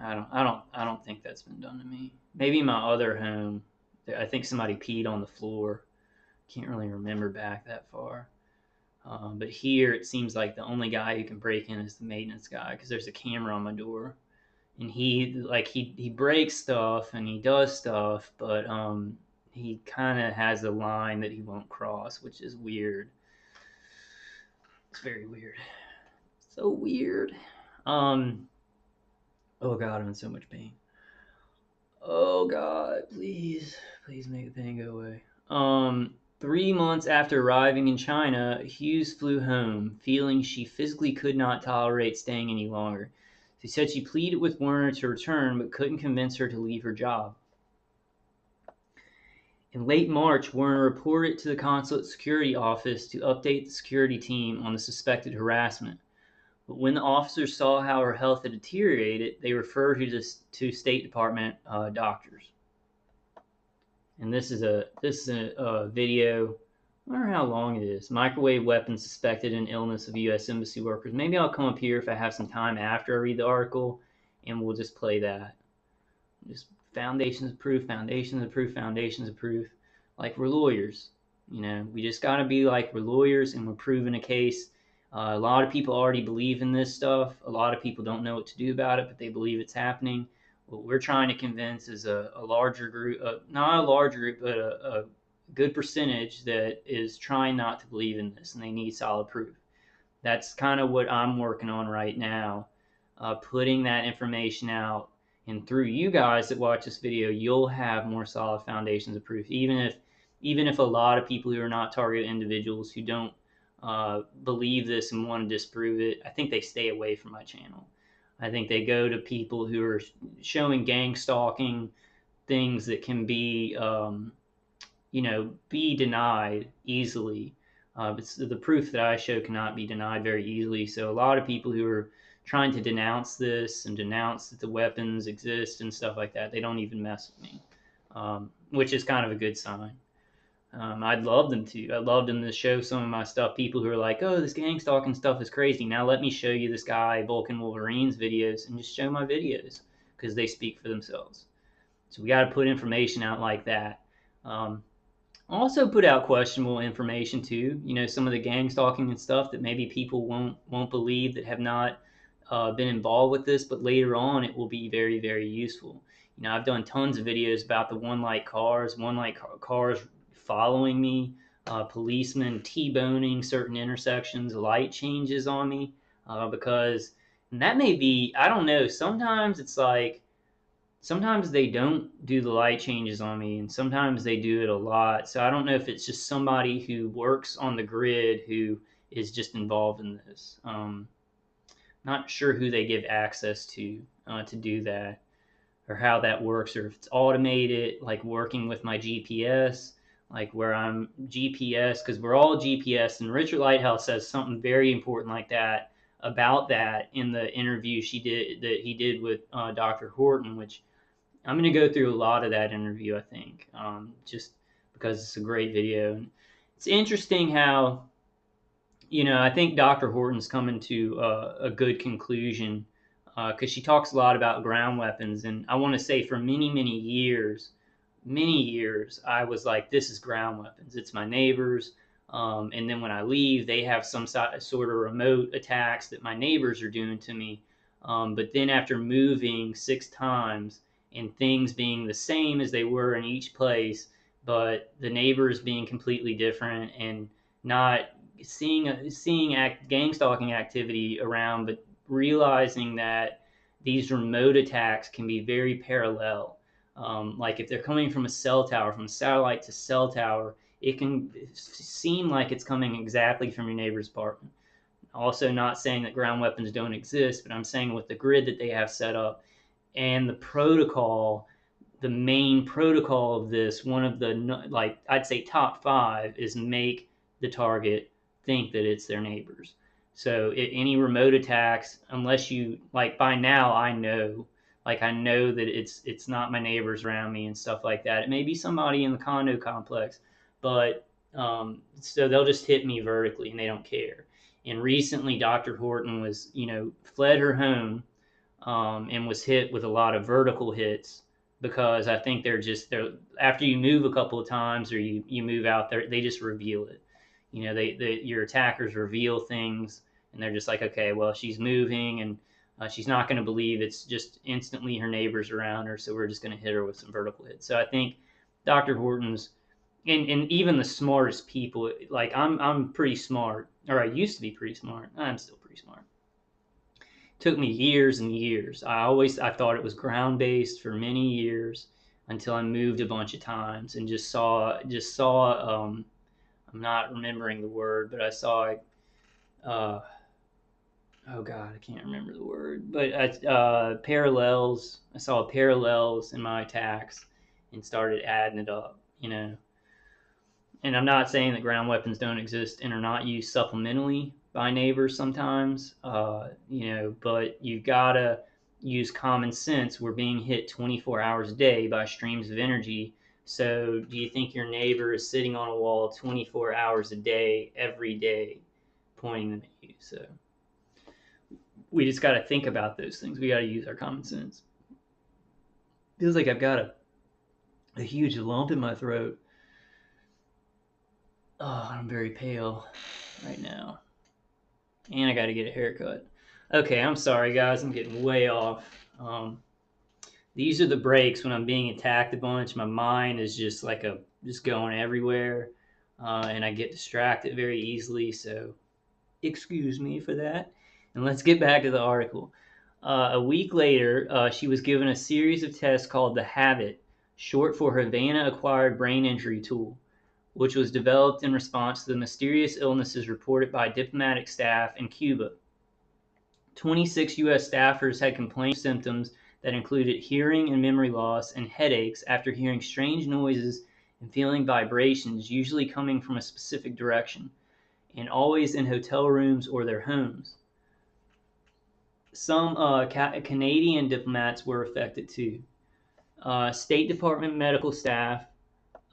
I don't think that's been done to me. Maybe my other home, I think somebody peed on the floor. Can't really remember back that far. But here it seems like the only guy who can break in is the maintenance guy because there's a camera on my door, and he breaks stuff and he does stuff, but he kind of has a line that he won't cross, which is weird. It's very weird. So weird. Oh God, I'm in so much pain. Oh God, please make the pain go away. 3 months after arriving in China, Hughes flew home, feeling she physically could not tolerate staying any longer. She said she pleaded with Werner to return, but couldn't convince her to leave her job. In late March, Werner reported to the consulate security office to update the security team on the suspected harassment. But when the officers saw how her health had deteriorated, they referred her to State Department doctors. And this is a video. I wonder how long it is. Microwave weapons suspected in illness of U.S. Embassy workers. Maybe I'll come up here if I have some time after I read the article, and we'll just play that. Just foundations of proof, foundations of proof, foundations of proof. Like we're lawyers. We just got to be like we're lawyers and we're proving a case. A lot of people already believe in this stuff. A lot of people don't know what to do about it, but they believe it's happening. What we're trying to convince is a larger group, not a large group, but a good percentage that is trying not to believe in this, and they need solid proof. That's kind of what I'm working on right now, putting that information out. And through you guys that watch this video, you'll have more solid foundations of proof, even if a lot of people who are not target individuals who don't believe this and want to disprove it, I think they stay away from my channel. I think they go to people who are showing gang stalking things that can be, be denied easily. But the proof that I show cannot be denied very easily. So a lot of people who are trying to denounce this and denounce that the weapons exist and stuff like that, they don't even mess with me, which is kind of a good sign. I'd love them to. I'd love them to show some of my stuff. People who are like, oh, this gang stalking stuff is crazy. Now let me show you this guy, Vulcan Wolverine's videos, and just show my videos because they speak for themselves. So we got to put information out like that. Also put out questionable information too. Some of the gang stalking and stuff that maybe people won't believe that have not been involved with this, but later on it will be very, very useful. I've done tons of videos about the one light cars following me, policemen T-boning certain intersections, light changes on me, because, and that may be, I don't know, sometimes it's like, sometimes they don't do the light changes on me, and sometimes they do it a lot. So I don't know if it's just somebody who works on the grid who is just involved in this. Not sure who they give access to do that, or how that works, or if it's automated, like working with my GPS, like where I'm GPS, because we're all GPS. And Richard Lighthouse says something very important like that about that in the interview he did with Dr. Horton, which I'm going to go through a lot of that interview, I think, just because it's a great video. And it's interesting how, I think Dr. Horton's coming to a good conclusion, because she talks a lot about ground weapons. And I want to say for many, many years, I was like, this is ground weapons. It's my neighbors. And then when I leave, they have some sort of remote attacks that my neighbors are doing to me. But then after moving 6 times and things being the same as they were in each place, but the neighbors being completely different and not seeing gang stalking activity around, but realizing that these remote attacks can be very parallel. Like if they're coming from a cell tower, from satellite to cell tower, it can seem like it's coming exactly from your neighbor's apartment. Also, not saying that ground weapons don't exist, but I'm saying with the grid that they have set up and the protocol, the main protocol of this, one of the, like, I'd say top five, is make the target think that it's their neighbors. So any remote attacks, unless you, like, by now I know that it's not my neighbors around me and stuff like that. It may be somebody in the condo complex, but so they'll just hit me vertically and they don't care. And recently, Dr. Horton was, fled her home, and was hit with a lot of vertical hits, because I think they're after you move a couple of times or you move out there, they just reveal it. Your attackers reveal things, and they're just like, okay, well, she's moving, and she's not going to believe it's just instantly her neighbors around her, so we're just going to hit her with some vertical hits. So I think Dr. Horton's, and even the smartest people, like I'm pretty smart, or I used to be pretty smart. I'm still pretty smart. Took me years and years. I thought it was ground based for many years, until I moved a bunch of times and just saw I'm not remembering the word, but I saw uh oh god, I can't remember the word, but parallels. I saw parallels in my attacks and started adding it up, and I'm not saying that ground weapons don't exist and are not used supplementally by neighbors sometimes, but you've got to use common sense. We're being hit 24 hours a day by streams of energy. So do you think your neighbor is sitting on a wall 24 hours a day, every day, pointing them at you? So we just got to think about those things. We got to use our common sense. Feels like I've got a huge lump in my throat. Oh, I'm very pale right now. And I got to get a haircut. Okay, I'm sorry, guys. I'm getting way off. These are the breaks when I'm being attacked a bunch. My mind is just just going everywhere, and I get distracted very easily. So excuse me for that. And let's get back to the article. A week later, she was given a series of tests called the HABIT, short for Havana Acquired Brain Injury Tool, which was developed in response to the mysterious illnesses reported by diplomatic staff in Cuba. 26 U.S. staffers had complained of symptoms that included hearing and memory loss and headaches after hearing strange noises and feeling vibrations, usually coming from a specific direction, and always in hotel rooms or their homes. Some Canadian diplomats were affected too. State Department medical staff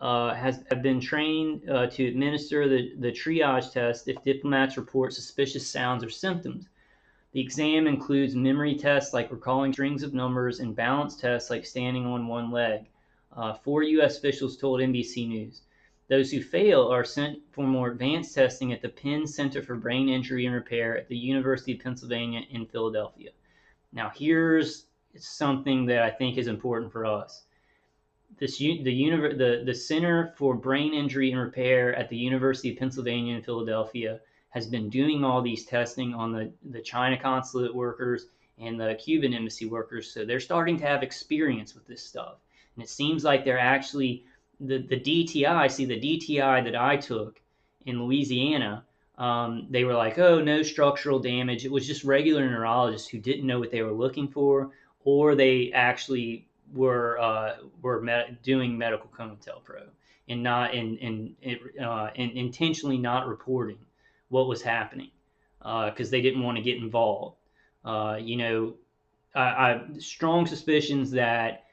have been trained to administer the triage test if diplomats report suspicious sounds or symptoms. The exam includes memory tests like recalling strings of numbers and balance tests like standing on one leg. 4 U.S. officials told NBC News. Those who fail are sent for more advanced testing at the Penn Center for Brain Injury and Repair at the University of Pennsylvania in Philadelphia. Now, here's something that I think is important for us. The Center for Brain Injury and Repair at the University of Pennsylvania in Philadelphia has been doing all these testing on the China Consulate workers and the Cuban embassy workers, so they're starting to have experience with this stuff. And it seems like they're actually, the DTI, the DTI that I took in Louisiana, they were like, oh, no structural damage. It was just regular neurologists who didn't know what they were looking for, or they actually were doing medical COINTELPRO and not in intentionally not reporting what was happening, because they didn't want to get involved. I strong suspicions that,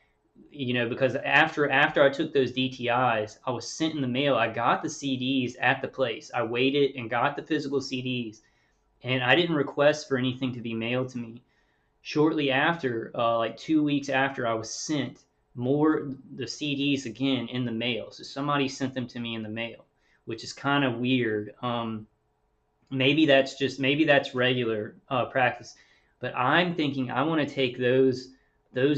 because after I took those DTIs, I was sent in the mail. I got the CDs at the place. I waited and got the physical CDs, and I didn't request for anything to be mailed to me. Shortly after, like 2 weeks after, I was sent the CDs again in the mail. So somebody sent them to me in the mail, which is kind of weird. Maybe that's regular practice, but I'm thinking I want to take those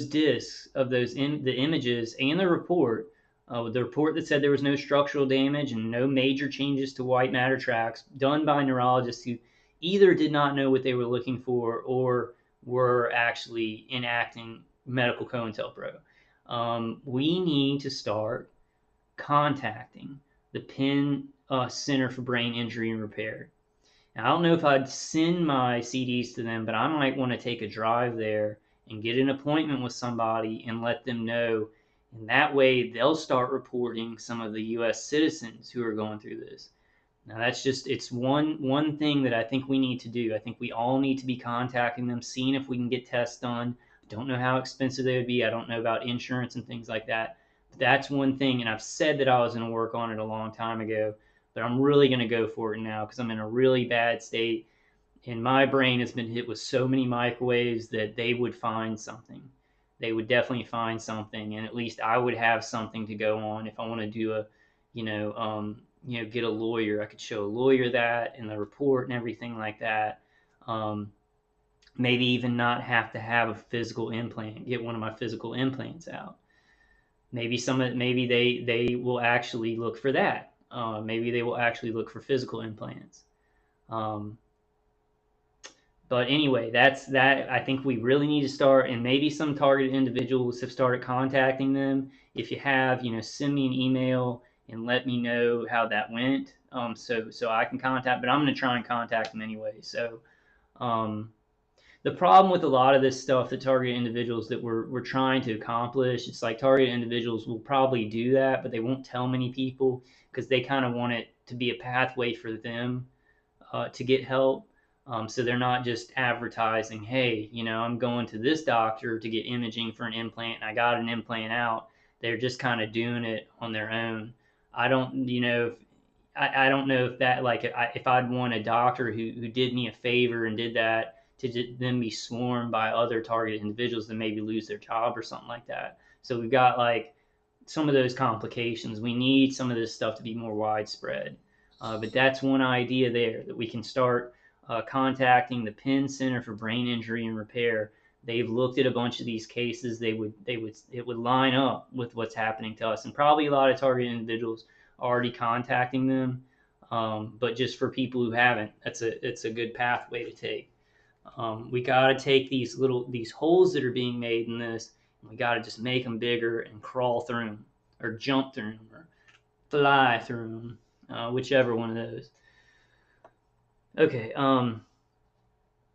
discs of the images and the report, The report that said there was no structural damage and no major changes to white matter tracks, done by neurologists who either did not know what they were looking for or were actually enacting medical COINTELPRO. We need to start contacting the Penn Center for Brain Injury and Repair. Now, I don't know if I'd send my CDs to them, but I might want to take a drive there and get an appointment with somebody and let them know. And that way they'll start reporting some of the U.S. citizens who are going through this. Now, it's one thing that I think we need to do. I think we all need to be contacting them, seeing if we can get tests done. I don't know how expensive they would be. I don't know about insurance and things like that. But that's one thing, and I've said that I was going to work on it a long time ago, but I'm really going to go for it now because I'm in a really bad state, and my brain has been hit with so many microwaves that they would find something. They would definitely find something, and at least I would have something to go on if I want to do a, get a lawyer. I could show a lawyer that and the report and everything like that. Maybe even not have to have a physical implant. Get one of my physical implants out. Maybe they will actually look for that. Maybe they will actually look for physical implants. But anyway, that's that. I think we really need to start, and maybe some targeted individuals have started contacting them. If you have, send me an email and let me know how that went. So I can contact, but I'm going to try and contact them anyway. So, the problem with a lot of this stuff, the targeted individuals that we're trying to accomplish, it's like targeted individuals will probably do that, but they won't tell many people because they kind of want it to be a pathway for them to get help. So they're not just advertising, hey, I'm going to this doctor to get imaging for an implant and I got an implant out. They're just kind of doing it on their own. I don't know if that, like, if I'd want a doctor who did me a favor and did that to then be swarmed by other targeted individuals and maybe lose their job or something like that. So we've got like some of those complications. We need some of this stuff to be more widespread. But that's one idea there, that we can start contacting the Penn Center for Brain Injury and Repair. They've looked at a bunch of these cases. It would line up with what's happening to us, and probably a lot of targeted individuals are already contacting them. But just for people who haven't, it's a good pathway to take. We got to take these holes that are being made in this, and we got to just make them bigger and crawl through them, or jump through them, or fly through them, whichever one of those. Okay.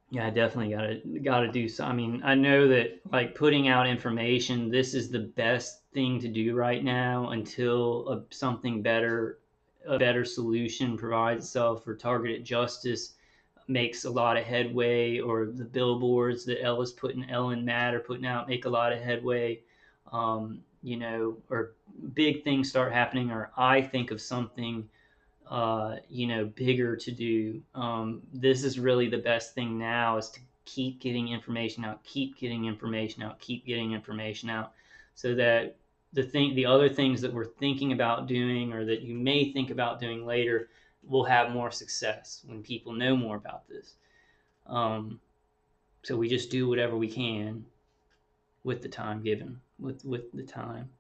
Yeah, I definitely gotta do so. I mean, I know that like putting out information, this is the best thing to do right now until something better, a better solution provides itself, for targeted justice makes a lot of headway, or the billboards that Ellen Matt are putting out make a lot of headway, or big things start happening, or I think of something bigger to do. This is really the best thing now, is to keep getting information out, keep getting information out, so that the other things that we're thinking about doing, or that you may think about doing later, will have more success when people know more about this. So we just do whatever we can with the time given, with the time.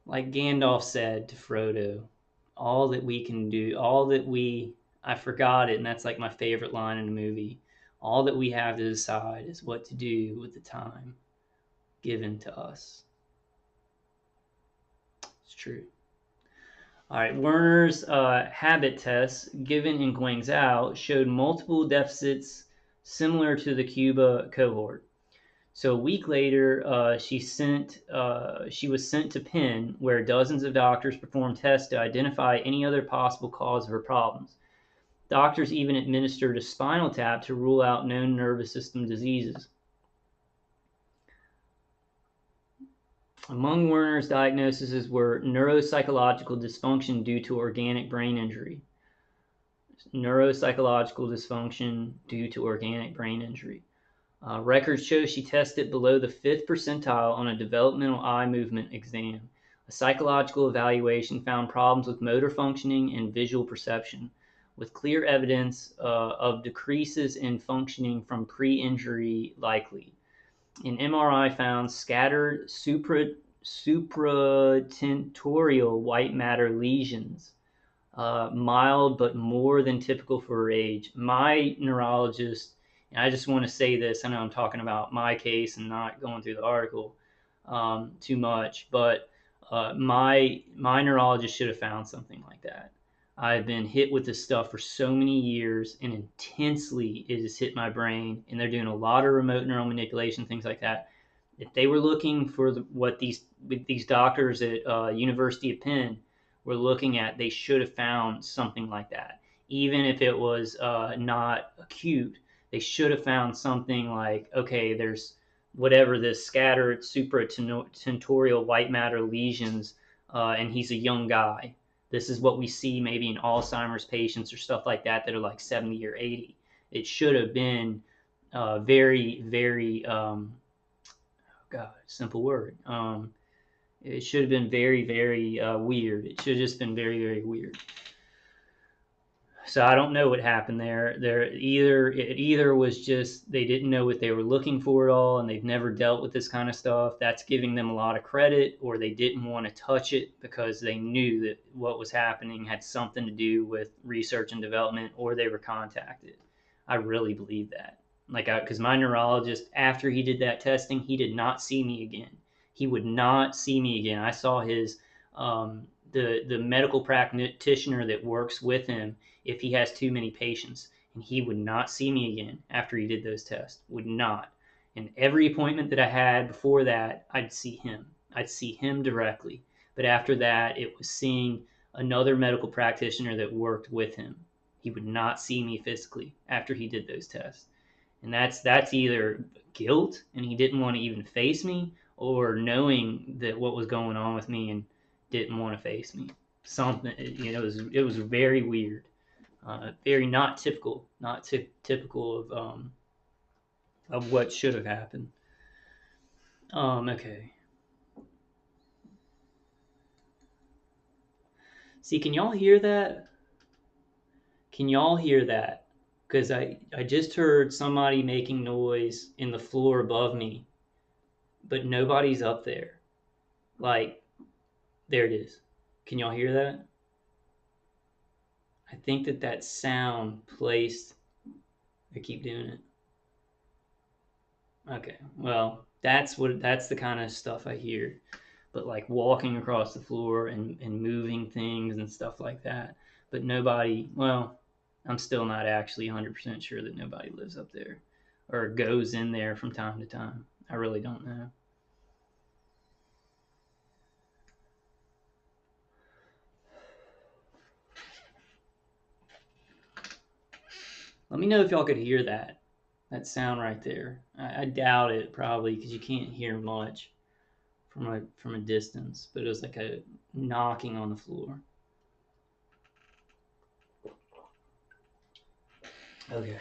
Like Gandalf said to Frodo, all that we can do, I forgot it, and that's like my favorite line in the movie. All that we have to decide is what to do with the time given to us. It's true. All right, Werner's habit tests given in Guangzhou showed multiple deficits similar to the Cuba cohort. So a week later, she was sent to Penn, where dozens of doctors performed tests to identify any other possible cause of her problems. Doctors even administered a spinal tap to rule out known nervous system diseases. Among Werner's diagnoses were neuropsychological dysfunction due to organic brain injury. Neuropsychological dysfunction due to organic brain injury. Records show she tested below the 5th percentile on a developmental eye movement exam. A psychological evaluation found problems with motor functioning and visual perception, with clear evidence of decreases in functioning from pre-injury likely. An MRI found scattered supratentorial white matter lesions, mild but more than typical for her age. My neurologist, and I just want to say this, I know I'm talking about my case and not going through the article too much, but my neurologist should have found something like that. I've been hit with this stuff for so many years, and intensely it has hit my brain, and they're doing a lot of remote neural manipulation, things like that. If they were looking for what these doctors at University of Penn were looking at, they should have found something like that. Even if it was not acute, they should have found something like, okay, there's whatever this scattered supratentorial white matter lesions, and he's a young guy. This is what we see maybe in Alzheimer's patients or stuff like that that are like 70 or 80. It should have been very, very, God, simple word. It should have been very, very weird. It should have just been very, very weird. So I don't know what happened there. It either was just they didn't know what they were looking for at all, and they've never dealt with this kind of stuff. That's giving them a lot of credit, or they didn't want to touch it because they knew that what was happening had something to do with research and development, or they were contacted. I really believe that. Because my neurologist, after he did that testing, he did not see me again. He would not see me again. I saw his the medical practitioner that works with him if he has too many patients, and he would not see me again after he did those tests. Would not. And every appointment that I had before that, I'd see him. I'd see him directly. But after that, it was seeing another medical practitioner that worked with him. He would not see me physically after he did those tests. And that's either guilt and he didn't want to even face me, or knowing that what was going on with me and didn't want to face me. Something, it was very weird, very not typical, typical of what should have happened. Okay. See, can y'all hear that? Can y'all hear that? Because I just heard somebody making noise in the floor above me, but nobody's up there. Like, there it is. Can y'all hear that? I think that sound placed. I keep doing it. Okay, well, that's the kind of stuff I hear. But like walking across the floor and moving things and stuff like that. But nobody, well, I'm still not actually 100% sure that nobody lives up there or goes in there from time to time. I really don't know. Let me know if y'all could hear that sound right there. I doubt it probably because you can't hear much from a distance, but it was like a knocking on the floor. Okay.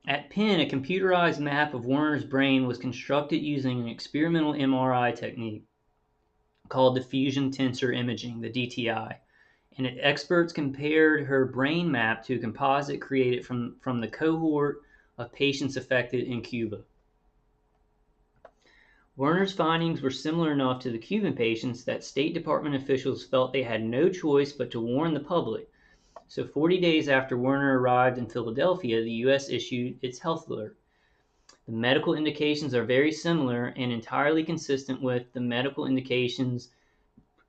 At Penn, a computerized map of Werner's brain was constructed using an experimental MRI technique called diffusion tensor imaging, the DTI. And experts compared her brain map to a composite created from the cohort of patients affected in Cuba. Werner's findings were similar enough to the Cuban patients that State Department officials felt they had no choice but to warn the public. So 40 days after Werner arrived in Philadelphia, the U.S. issued its health alert. The medical indications are very similar and entirely consistent with the medical indications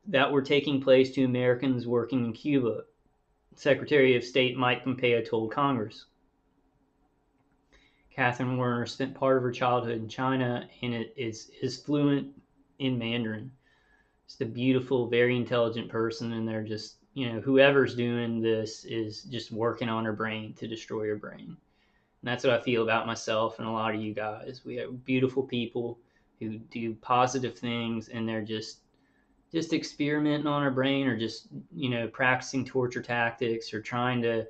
that were taking place to Americans working in Cuba, Secretary of State Mike Pompeo told Congress. Catherine Werner spent part of her childhood in China and is fluent in Mandarin. Just a beautiful, very intelligent person, and they're just, whoever's doing this is just working on her brain to destroy her brain. And that's what I feel about myself and a lot of you guys. We have beautiful people who do positive things, and they're just experimenting on our brain, or just practicing torture tactics, or trying to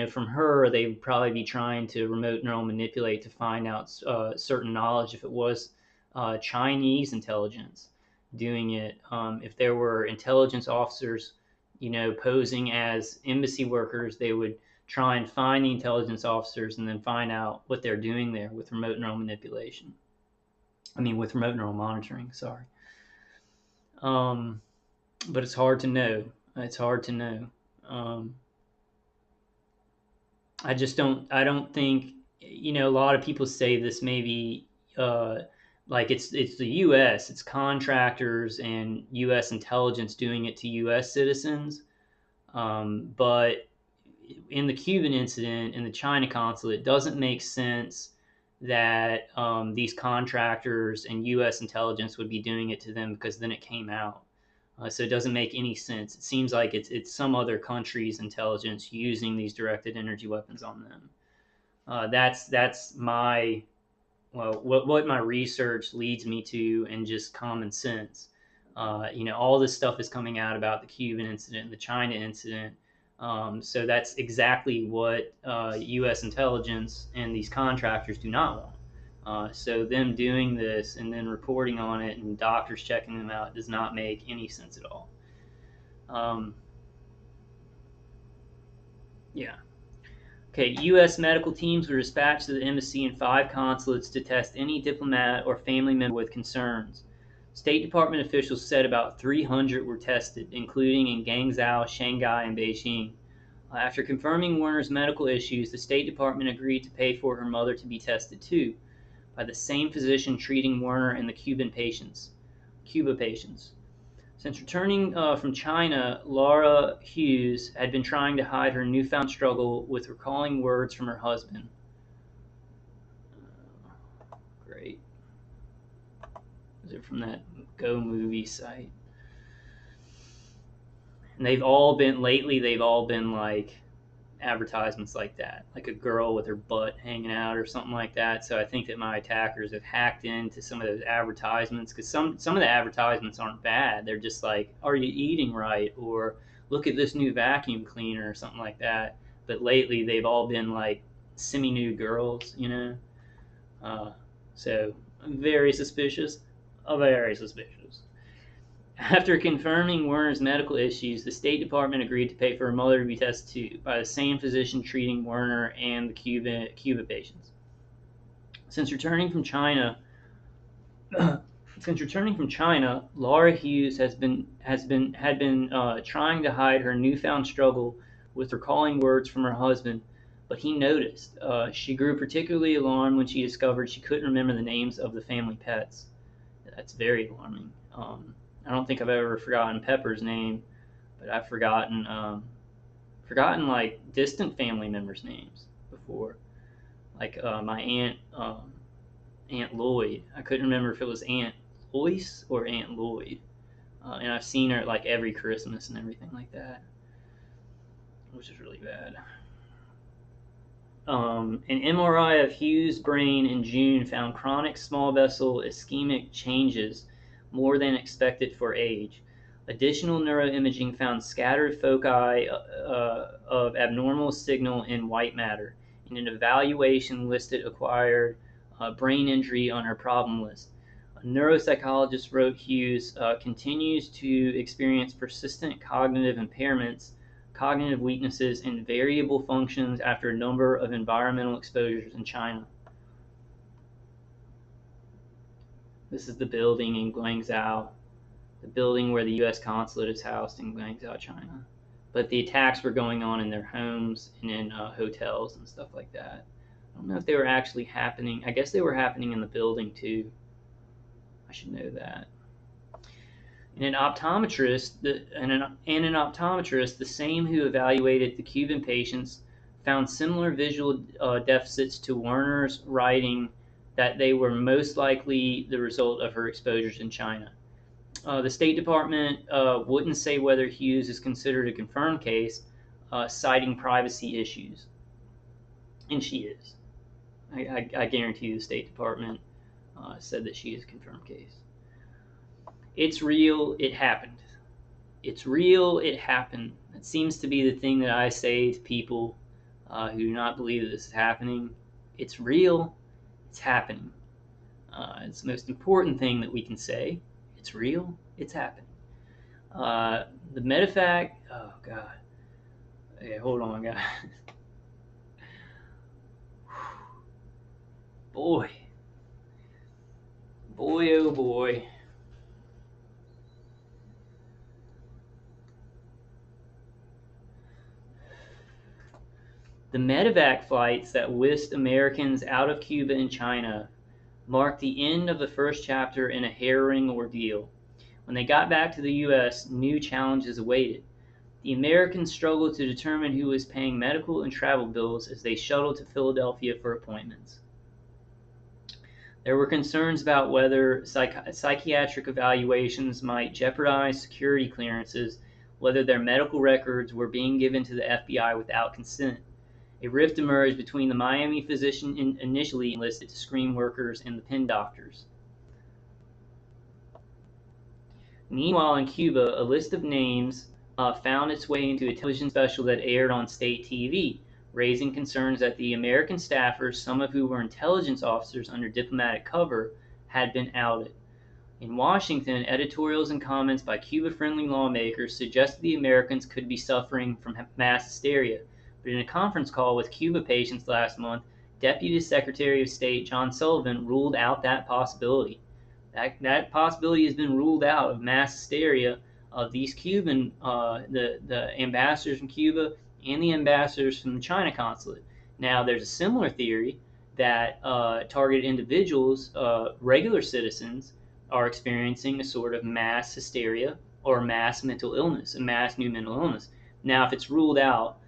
from her they would probably be trying to remote neural manipulate to find out certain knowledge if it was Chinese intelligence doing it. If there were intelligence officers posing as embassy workers, they would try and find the intelligence officers and then find out what they're doing there with remote neural manipulation. With remote neural monitoring, sorry. But it's hard to know. It's hard to know. I don't think, a lot of people say this maybe, like it's the U.S., it's contractors and U.S. intelligence doing it to U.S. citizens. But in the Cuban incident, in the China Consulate, it doesn't make sense that these contractors and U.S. intelligence would be doing it to them, because then it came out. So it doesn't make any sense. It seems like it's some other country's intelligence using these directed energy weapons on them. That's my what my research leads me to, and just common sense. All this stuff is coming out about the Cuban incident and the China incident. So that's exactly what U.S. intelligence and these contractors do not want. So them doing this and then reporting on it and doctors checking them out does not make any sense at all. Yeah. Okay, U.S. medical teams were dispatched to the embassy and 5 consulates to test any diplomat or family member with concerns. State Department officials said about 300 were tested, including in Guangzhou, Shanghai, and Beijing. After confirming Werner's medical issues, the State Department agreed to pay for her mother to be tested too, by the same physician treating Werner and the Cuba patients. Since returning from China, Laura Hughes had been trying to hide her newfound struggle with recalling words from her husband. Great. Is it from that Go movie site? And they've all been like advertisements like that, like a girl with her butt hanging out or something like that. So I think that my attackers have hacked into some of those advertisements, because some of the advertisements aren't bad. They're just like, are you eating right? Or look at this new vacuum cleaner or something like that. But lately they've all been like semi-nude girls, so very suspicious. Very suspicious. After confirming Werner's medical issues, the State Department agreed to pay for her mother to be tested too, by the same physician treating Werner and the Cuba patients. Since returning from China, Laura Hughes had been trying to hide her newfound struggle with recalling words from her husband, but he noticed. She grew particularly alarmed when she discovered she couldn't remember the names of the family pets. That's very alarming. I don't think I've ever forgotten Pepper's name, but I've forgotten like distant family members' names before, like my Aunt Lloyd. I couldn't remember if it was Aunt Lois or Aunt Lloyd, and I've seen her like every Christmas and everything like that, which is really bad. An MRI of Hughes' brain in June found chronic small vessel ischemic changes, more than expected for age. Additional neuroimaging found scattered foci of abnormal signal in white matter. In an evaluation listed acquired brain injury on her problem list. A neuropsychologist wrote Hughes continues to experience persistent cognitive impairments, cognitive weaknesses, and variable functions after a number of environmental exposures in China. This is the building in Guangzhou, the building where the U.S. Consulate is housed in Guangzhou, China. But the attacks were going on in their homes and in hotels and stuff like that. I don't know if they were actually happening. I guess they were happening in the building too. I should know that. And an optometrist, the same who evaluated the Cuban patients, found similar visual deficits to Werner's, writing that they were most likely the result of her exposures in China. The State Department wouldn't say whether Hughes is considered a confirmed case, citing privacy issues. And she is. I guarantee you the State Department said that she is a confirmed case. It's real, it happened. It's real, it happened. It seems to be the thing that I say to people who do not believe that this is happening. It's real, it's happening. It's the most important thing that we can say. It's real, it's happening. The medevac, oh God. Okay, hold on, guys. Boy, boy, oh boy. The medevac flights that whisked Americans out of Cuba and China marked the end of the first chapter in a harrowing ordeal. When they got back to the U.S., new challenges awaited. The Americans struggled to determine who was paying medical and travel bills as they shuttled to Philadelphia for appointments. There were concerns about whether psychiatric evaluations might jeopardize security clearances, whether their medical records were being given to the FBI without consent. A rift emerged between the Miami physician initially enlisted to screen workers and the pen doctors. Meanwhile, in Cuba, a list of names found its way into a television special that aired on state TV, raising concerns that the American staffers, some of who were intelligence officers under diplomatic cover, had been outed. In Washington, editorials and comments by Cuba-friendly lawmakers suggested the Americans could be suffering from mass hysteria. But in a conference call with Cuba patients last month, Deputy Secretary of State John Sullivan ruled out that possibility. That possibility has been ruled out of mass hysteria of these Cuban, the ambassadors from Cuba and the ambassadors from the China Consulate. Now, there's a similar theory that targeted individuals, regular citizens, are experiencing a sort of mass hysteria or mass mental illness, a mass new mental illness. Now, if it's ruled out,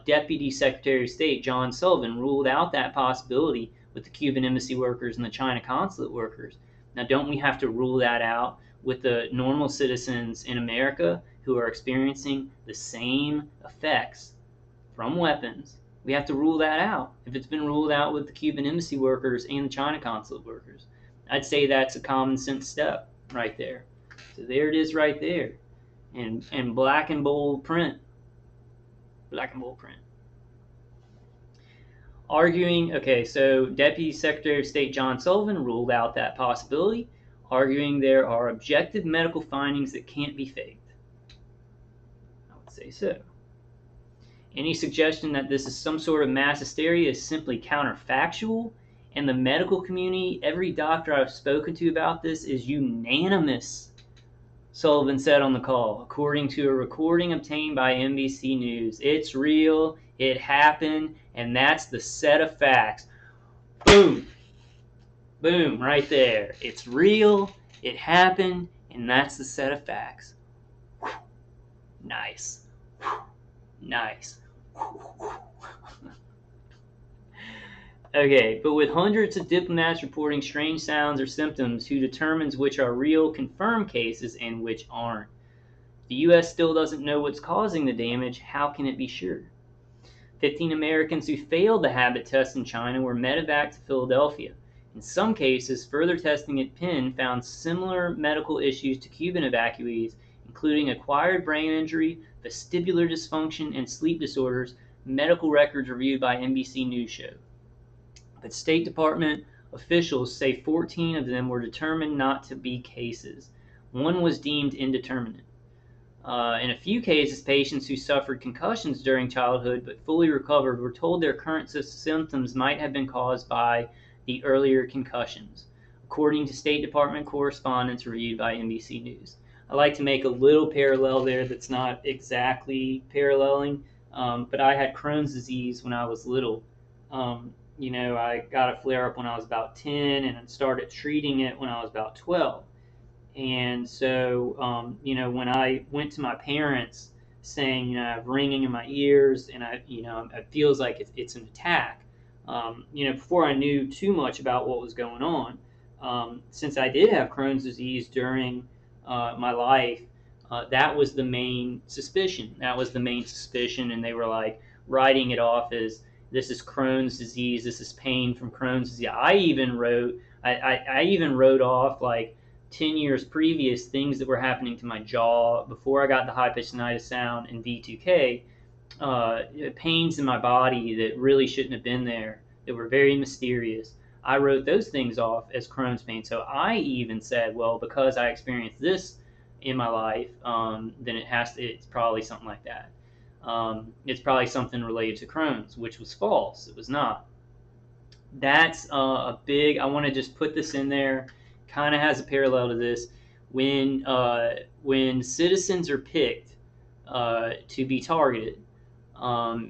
Deputy Secretary of State John Sullivan ruled out that possibility with the Cuban embassy workers and the China consulate workers. Now, don't we have to rule that out with the normal citizens in America who are experiencing the same effects from weapons? We have to rule that out if it's been ruled out with the Cuban embassy workers and the China consulate workers. I'd say that's a common sense step right there. So there it is right there in black and bold print. Black and bold print. So Deputy Secretary of State John Sullivan ruled out that possibility, arguing there are objective medical findings that can't be faked. I would say so. Any suggestion that this is some sort of mass hysteria is simply counterfactual, and the medical community, every doctor I've spoken to about this, is unanimous, Sullivan said on the call, according to a recording obtained by NBC News. It's real, it happened, and that's the set of facts. Boom. Boom, right there. It's real, it happened, and that's the set of facts. Nice. Nice. Okay, but with hundreds of diplomats reporting strange sounds or symptoms, who determines which are real confirmed cases and which aren't? The U.S. still doesn't know what's causing the damage. How can it be sure? 15 Americans who failed the habit test in China were medevac to Philadelphia. In some cases, further testing at Penn found similar medical issues to Cuban evacuees, including acquired brain injury, vestibular dysfunction, and sleep disorders, medical records reviewed by NBC News showed. But State Department officials say 14 of them were determined not to be cases. One was deemed indeterminate. In a few cases, patients who suffered concussions during childhood but fully recovered were told their current symptoms might have been caused by the earlier concussions, according to State Department correspondence reviewed by NBC News. I like to make a little parallel there that's not exactly paralleling, but I had Crohn's disease when I was little. I got a flare-up when I was about 10 and started treating it when I was about 12. And so, when I went to my parents saying, I have ringing in my ears and it feels like it's an attack, before I knew too much about what was going on, since I did have Crohn's disease during my life, that was the main suspicion. And they were like writing it off as, this is Crohn's disease, this is pain from Crohn's disease. I even wrote off like 10 years previous things that were happening to my jaw before I got the high-pitched tinnitus sound and V2K, pains in my body that really shouldn't have been there, that were very mysterious. I wrote those things off as Crohn's pain. So I even said, well, because I experienced this in my life, then it's probably something like that. It's probably something related to Crohn's, which was false. It was not. That's a big. I want to just put this in there. Kind of has a parallel to this. When citizens are picked to be targeted,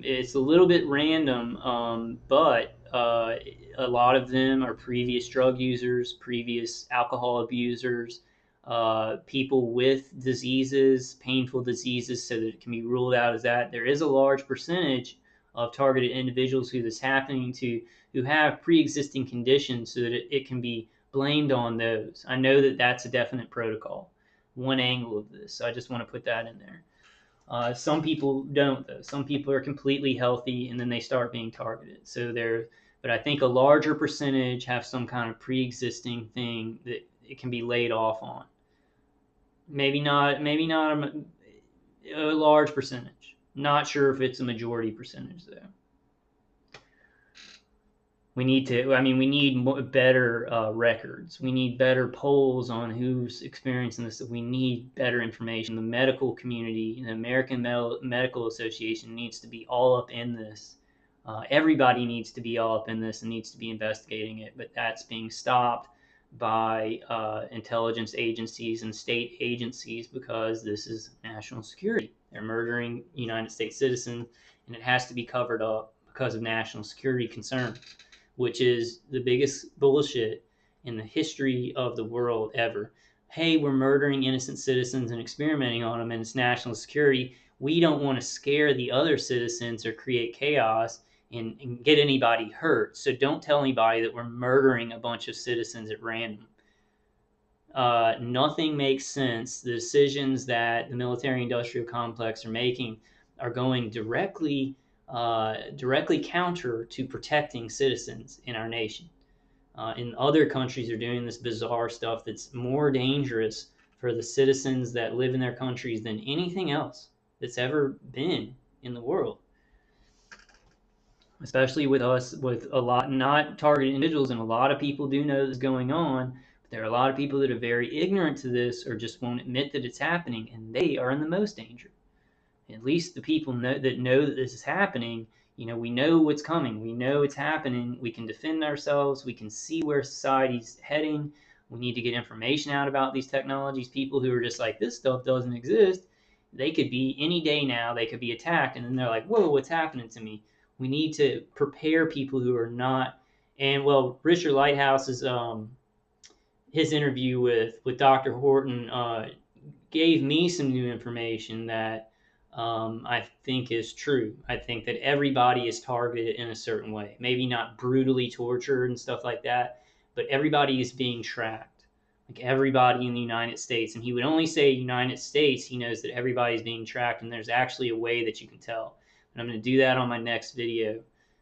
it's a little bit random, but a lot of them are previous drug users, previous alcohol abusers, people with diseases, painful diseases, so that it can be ruled out as that. There is a large percentage of targeted individuals who this is happening to, who have pre-existing conditions, so that it can be blamed on those. I know that that's a definite protocol, one angle of this. So I just want to put that in there. Some people don't, though. Some people are completely healthy and then they start being targeted. But I think a larger percentage have some kind of pre-existing thing that it can be laid off on. Maybe not a large percentage. Not sure if it's a majority percentage, though. We need better records. We need better polls on who's experiencing this. We need better information. The medical community, the American Medical Association needs to be all up in this. Everybody needs to be all up in this and needs to be investigating it, but that's being stopped by intelligence agencies and state agencies because this is national security. They're murdering United States citizens, and it has to be covered up because of national security concerns, which is the biggest bullshit in the history of the world ever. Hey, we're murdering innocent citizens and experimenting on them, and it's national security. We don't want to scare the other citizens or create chaos and get anybody hurt. So don't tell anybody that we're murdering a bunch of citizens at random. Nothing makes sense. The decisions that the military-industrial complex are making are going directly counter to protecting citizens in our nation. In other countries are doing this bizarre stuff that's more dangerous for the citizens that live in their countries than anything else that's ever been in the world. Especially with us, with a lot not targeted individuals, and a lot of people do know this is going on, but there are a lot of people that are very ignorant to this or just won't admit that it's happening, and they are in the most danger. At least the people that know that this is happening, we know what's coming. We know it's happening. We can defend ourselves. We can see where society's heading. We need to get information out about these technologies. People who are just like, this stuff doesn't exist, they could be any day now, they could be attacked, and then they're like, whoa, what's happening to me? We need to prepare people who are not. And well, Richard Lighthouse's his interview with Dr. Horton gave me some new information that I think is true. I think that everybody is targeted in a certain way. Maybe not brutally tortured and stuff like that, but everybody is being tracked. Like everybody in the United States. And he would only say United States. He knows that everybody's being tracked, and there's actually a way that you can tell. And I'm going to do that on my next video.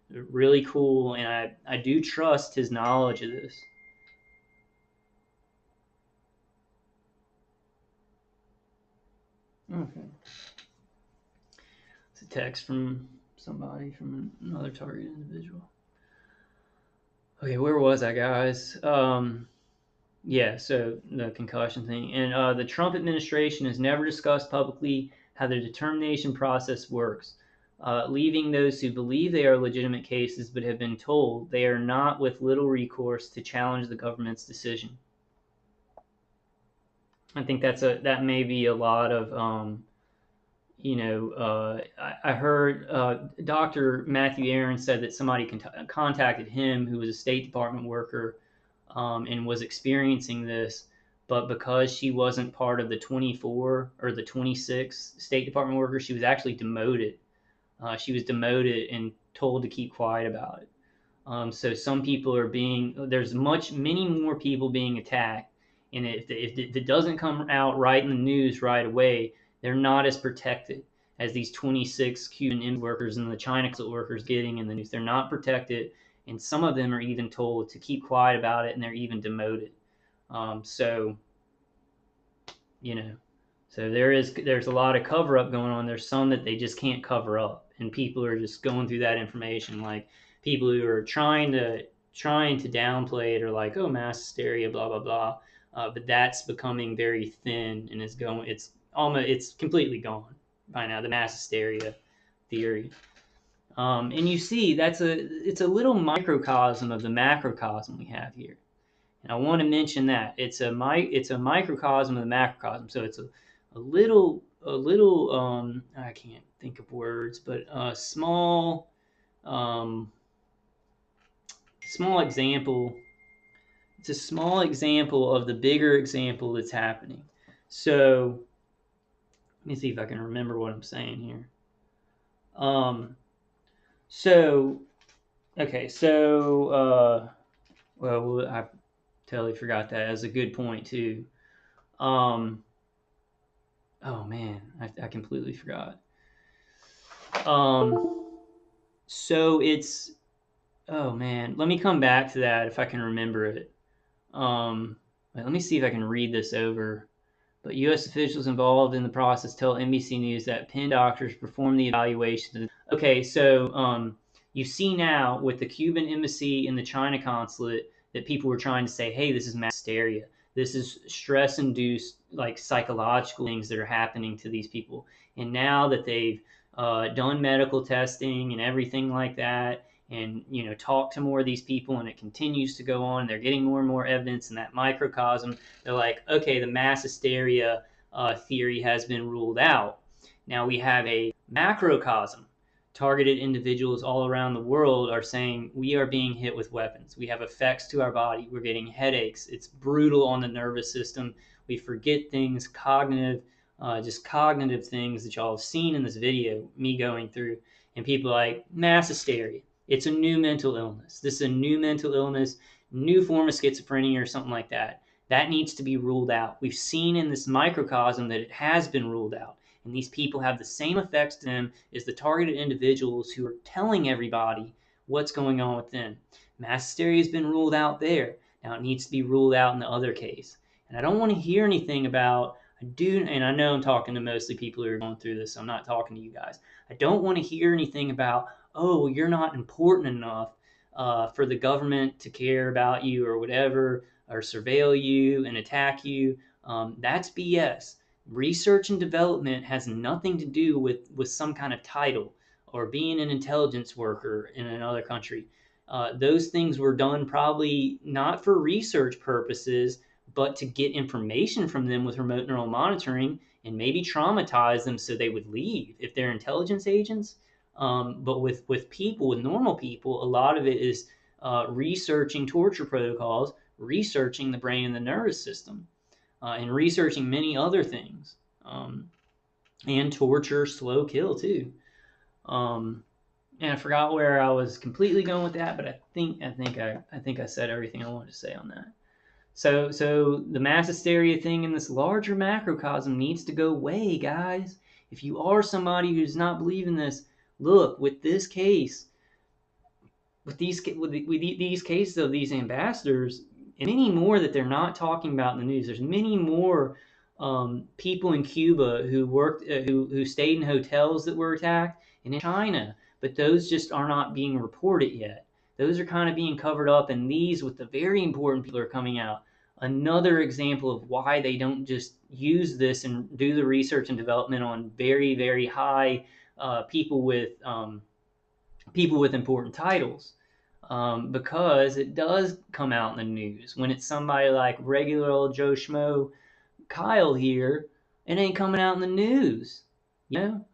Really cool, and I do trust his knowledge of this. Okay. It's a text from somebody, from another target individual. Okay, where was I, guys? Yeah, so the concussion thing. And the Trump administration has never discussed publicly how the determination process works, leaving those who believe they are legitimate cases but have been told they are not, with little recourse to challenge the government's decision. I think that may be a lot of I heard Dr. Matthew Aaron said that somebody contacted him who was a State Department worker and was experiencing this, but because she wasn't part of the 24 or the 26 State Department workers, she was actually demoted. She was demoted and told to keep quiet about it. So some people there's many more people being attacked, and if it doesn't come out right in the news right away, they're not as protected as these 26 Cuban workers and the China Consulate workers getting in the news. They're not protected, and some of them are even told to keep quiet about it, and they're even demoted. So there's a lot of cover up going on. There's some that they just can't cover up, and people are just going through that information. Like people who are trying to downplay it, or like, oh, mass hysteria, blah blah blah. But that's becoming very thin, and it's completely gone by now. The mass hysteria theory. And you see, it's a little microcosm of the macrocosm we have here. And I want to mention that it's a microcosm of the macrocosm. So it's a little I can't think of words, but a um, small example. It's a small example of the bigger example that's happening. So let me see if I can remember what I'm saying here. Um, so okay, so well, I totally forgot that. As a good point too. Um, oh man, I completely forgot. Um, so it's oh man, let me come back to that if I can remember it. Let me see if I can read this over. But U.S. officials involved in the process tell NBC News that Penn doctors performed the evaluation. Okay, so you see now with the Cuban embassy and the China consulate that people were trying to say, hey, this is mass hysteria. This is stress-induced, like psychological things that are happening to these people. And now that they've done medical testing and everything like that, and talk to more of these people, and it continues to go on, they're getting more and more evidence in that microcosm. They're like, okay, the mass hysteria theory has been ruled out. Now we have a macrocosm. Targeted individuals all around the world are saying we are being hit with weapons. We have effects to our body. We're getting headaches. It's brutal on the nervous system. We forget things, just cognitive things that y'all have seen in this video, me going through. And people are like, mass hysteria. It's a new mental illness. This is a new mental illness, new form of schizophrenia or something like that. That needs to be ruled out. We've seen in this microcosm that it has been ruled out. And these people have the same effects to them as the targeted individuals who are telling everybody what's going on with them. Mass hysteria has been ruled out there. Now it needs to be ruled out in the other case. And I don't want to hear anything about, and I know I'm talking to mostly people who are going through this, so I'm not talking to you guys. I don't want to hear anything about, oh, you're not important enough for the government to care about you or whatever, or surveil you and attack you. That's BS. Research and development has nothing to do with some kind of title or being an intelligence worker in another country. Those things were done probably not for research purposes, but to get information from them with remote neural monitoring and maybe traumatize them so they would leave if they're intelligence agents. But with people, with normal people, a lot of it is researching torture protocols, researching the brain and the nervous system, and researching many other things, and torture, slow kill too. And I forgot where I was completely going with that, but I think I said everything I wanted to say on that. So the mass hysteria thing in this larger macrocosm needs to go away, guys. If you are somebody who's not believing this, look, with this case, with these cases of these ambassadors, and many more that they're not talking about in the news. There's many more people in Cuba who worked, who stayed in hotels that were attacked, and in China, but those just are not being reported yet. Those are kind of being covered up, and these with the very important people are coming out. Another example of why they don't just use this and do the research and development on very, very high people with important titles, because it does come out in the news. When it's somebody like regular old Joe Schmo Kyle here, it ain't coming out in the news, you know?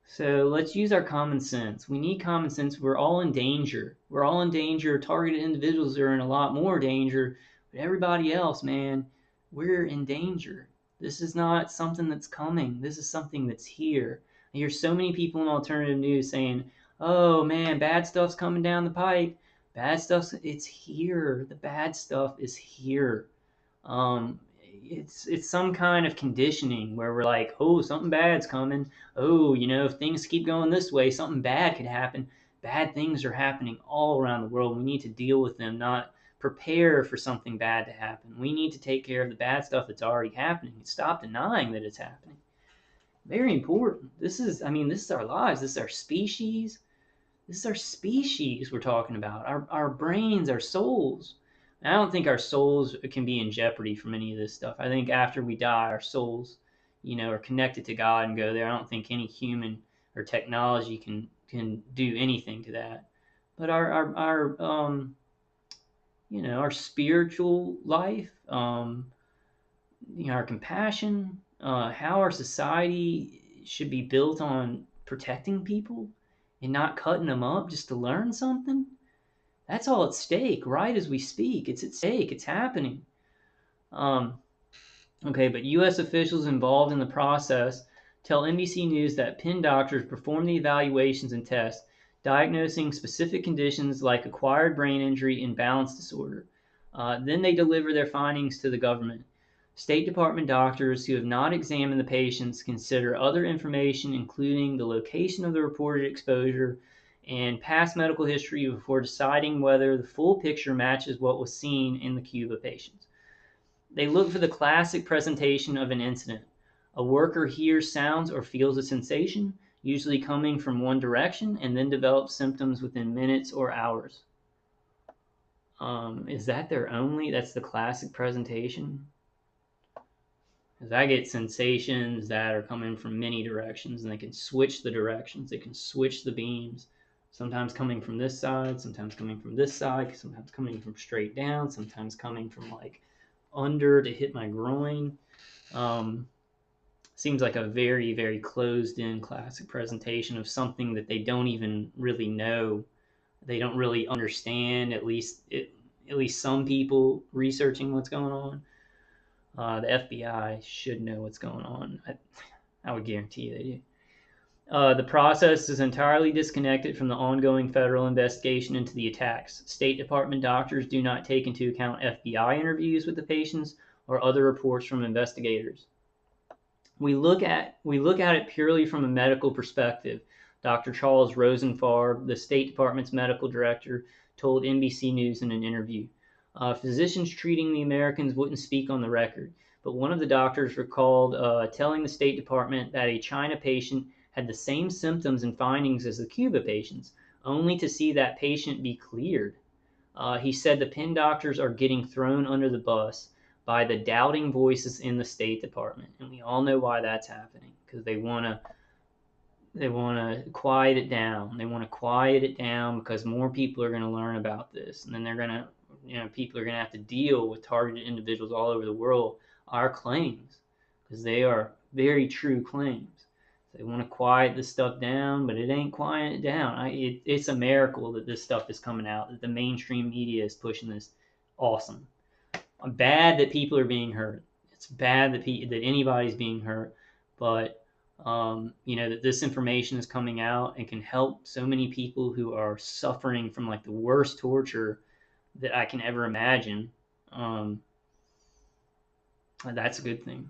So let's use our common sense. We need common sense. We're all in danger. We're all in danger. Targeted individuals are in a lot more danger, but everybody else, man, we're in danger. This is not something that's coming. This is something that's here. I hear so many people in alternative news saying, oh man, bad stuff's coming down the pipe. Bad stuff, it's here. The bad stuff is here. It's some kind of conditioning where we're like, oh, something bad's coming. Oh, if things keep going this way, something bad could happen. Bad things are happening all around the world. We need to deal with them, not prepare for something bad to happen. We need to take care of the bad stuff that's already happening and stop denying that it's happening. Very important. This is our lives. This is our species. This is our species we're talking about. Our brains, our souls. I don't think our souls can be in jeopardy from any of this stuff. I think after we die, our souls, are connected to God and go there. I don't think any human or technology can do anything to that. But our our spiritual life, our compassion, how our society should be built on protecting people and not cutting them up just to learn something. That's all at stake, right as we speak. It's at stake. It's happening. Um, okay, but U.S. officials involved in the process tell NBC News that Penn doctors perform the evaluations and tests, diagnosing specific conditions like acquired brain injury and balance disorder. Then they deliver their findings to the government. State Department doctors who have not examined the patients consider other information, including the location of the reported exposure and past medical history, before deciding whether the full picture matches what was seen in the Cuba patients. They look for the classic presentation of an incident. A worker hears sounds or feels a sensation, usually coming from one direction, and then develops symptoms within minutes or hours. Is that that's the classic presentation? Because I get sensations that are coming from many directions, and they can switch the directions, they can switch the beams. Sometimes coming from this side, sometimes coming from this side, sometimes coming from straight down, sometimes coming from like under to hit my groin. Seems like a very, very closed-in classic presentation of something that they don't even really know. They don't really understand. At least some people researching what's going on. The FBI should know what's going on. I would guarantee you they do. The process is entirely disconnected from the ongoing federal investigation into the attacks. State Department doctors do not take into account FBI interviews with the patients or other reports from investigators. We look at it purely from a medical perspective. Dr. Charles Rosenfarb, the State Department's medical director, told NBC News in an interview. Physicians treating the Americans wouldn't speak on the record, but one of the doctors recalled telling the State Department that a China patient had the same symptoms and findings as the Cuba patients, only to see that patient be cleared. He said the Penn doctors are getting thrown under the bus by the doubting voices in the State Department, and we all know why that's happening, because they want to quiet it down. They want to quiet it down because more people are going to learn about this, and then people are going to have to deal with targeted individuals all over the world, our claims, because they are very true claims. They want to quiet this stuff down, but it ain't quieting it down. It's a miracle that this stuff is coming out, that the mainstream media is pushing this. Awesome. Bad that people are being hurt. It's bad that anybody's being hurt, but that this information is coming out and can help so many people who are suffering from like the worst torture that I can ever imagine. That's a good thing.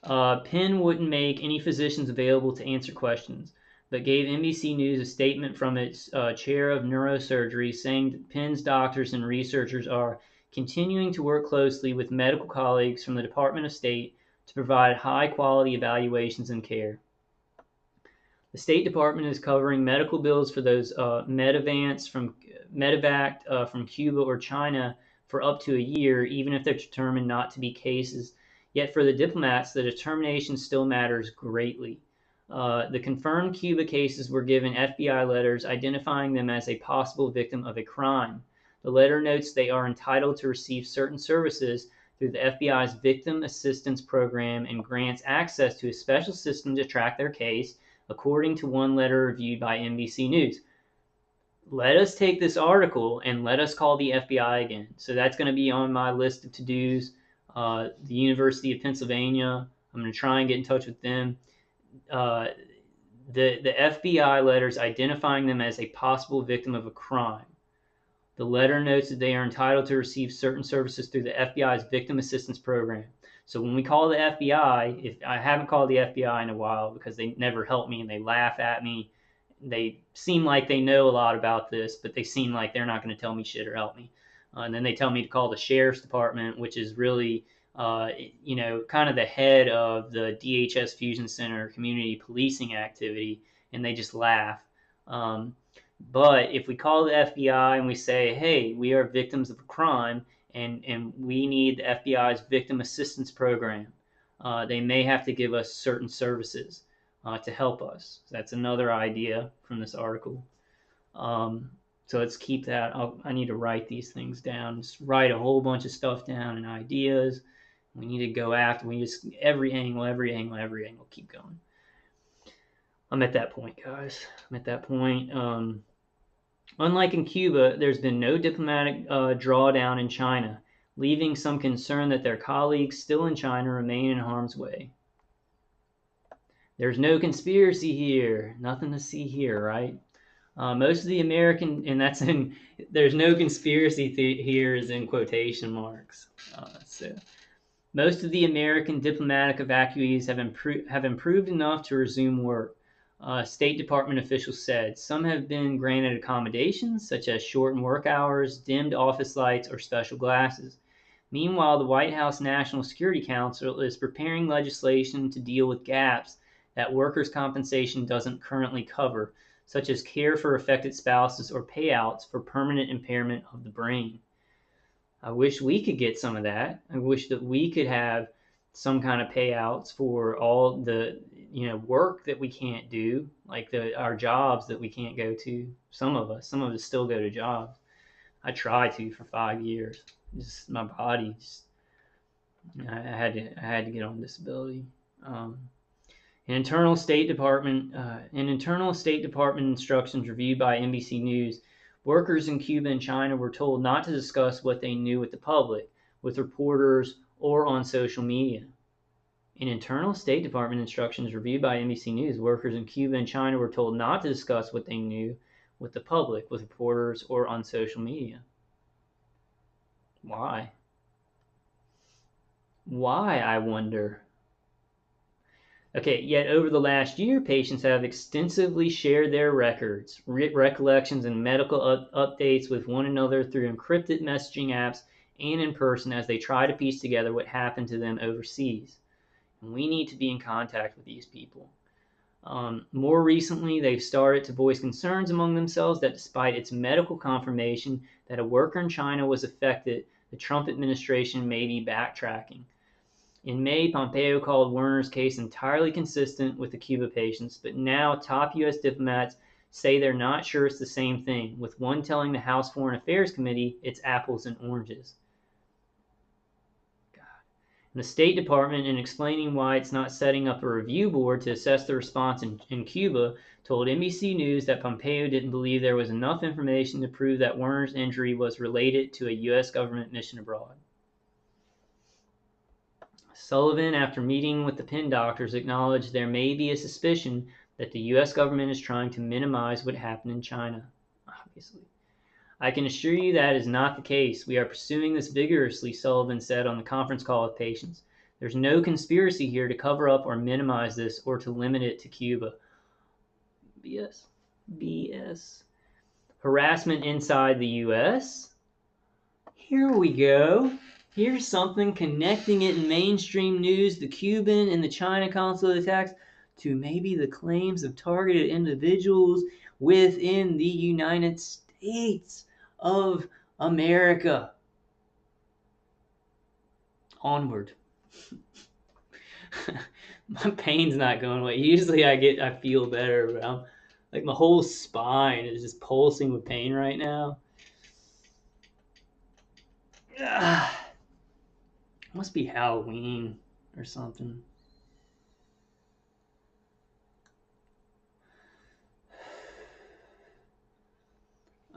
Penn wouldn't make any physicians available to answer questions, but gave NBC News a statement from its chair of neurosurgery saying that Penn's doctors and researchers are continuing to work closely with medical colleagues from the Department of State to provide high-quality evaluations and care. The State Department is covering medical bills for those medevac from Cuba or China for up to a year, even if they're determined not to be cases. Yet for the diplomats, the determination still matters greatly. The confirmed Cuba cases were given FBI letters identifying them as a possible victim of a crime. The letter notes they are entitled to receive certain services through the FBI's Victim Assistance Program and grants access to a special system to track their case, according to one letter reviewed by NBC News. Let us take this article and let us call the FBI again. So that's going to be on my list of to-dos. The University of Pennsylvania, I'm going to try and get in touch with them. The FBI letters identifying them as a possible victim of a crime. The letter notes that they are entitled to receive certain services through the FBI's Victim Assistance Program. So when we call the FBI, if I haven't called the FBI in a while because they never help me and they laugh at me, they seem like they know a lot about this, but they seem like they're not going to tell me shit or help me. And then they tell me to call the Sheriff's Department, which is really, kind of the head of the DHS Fusion Center community policing activity, and they just laugh. But if we call the FBI and we say, hey, we are victims of a crime and we need the FBI's Victim Assistance Program, they may have to give us certain services. to help us. That's another idea from this article. So let's keep that. I need to write these things down. Just write a whole bunch of stuff down and ideas. We need to go after. We just every angle. Keep going. I'm at that point, guys. I'm at that point. Unlike in Cuba, there's been no diplomatic drawdown in China, leaving some concern that their colleagues still in China remain in harm's way. There's no conspiracy here. Nothing to see here, right? Most of the American, and that's in, there's no conspiracy here is in quotation marks. So most of the American diplomatic evacuees have improved enough to resume work. State Department officials said some have been granted accommodations such as shortened work hours, dimmed office lights, or special glasses. Meanwhile, the White House National Security Council is preparing legislation to deal with gaps that workers' compensation doesn't currently cover, such as care for affected spouses or payouts for permanent impairment of the brain. I wish we could get some of that. I wish that we could have some kind of payouts for all the work that we can't do, like our jobs that we can't go to. Some of us still go to jobs. I tried to for 5 years. Just my body. I had to get on disability. Internal State Department instructions reviewed by NBC News, workers in Cuba and China were told not to discuss what they knew with the public, with reporters, or on social media. In internal State Department instructions reviewed by NBC News, workers in Cuba and China were told not to discuss what they knew with the public, with reporters, or on social media. Why? Why, I wonder? Okay, yet over the last year, patients have extensively shared their records, recollections, and medical updates with one another through encrypted messaging apps and in person as they try to piece together what happened to them overseas. And we need to be in contact with these people. More recently, they've started to voice concerns among themselves that despite its medical confirmation that a worker in China was affected, the Trump administration may be backtracking. In May, Pompeo called Werner's case entirely consistent with the Cuba patients, but now top U.S. diplomats say they're not sure it's the same thing, with one telling the House Foreign Affairs Committee it's apples and oranges. God. And the State Department, in explaining why it's not setting up a review board to assess the response in Cuba, told NBC News that Pompeo didn't believe there was enough information to prove that Werner's injury was related to a U.S. government mission abroad. Sullivan, after meeting with the Penn doctors, acknowledged there may be a suspicion that the U.S. government is trying to minimize what happened in China. Obviously. I can assure you that is not the case. We are pursuing this vigorously, Sullivan said on the conference call with patients. There's no conspiracy here to cover up or minimize this or to limit it to Cuba. BS. Harassment inside the U.S.? Here we go. Here's something connecting it in mainstream news, the Cuban and the China Consulate attacks, to maybe the claims of targeted individuals within the United States of America. Onward. My pain's not going away. Usually I feel better, but I'm like my whole spine is just pulsing with pain right now. Must be Halloween or something.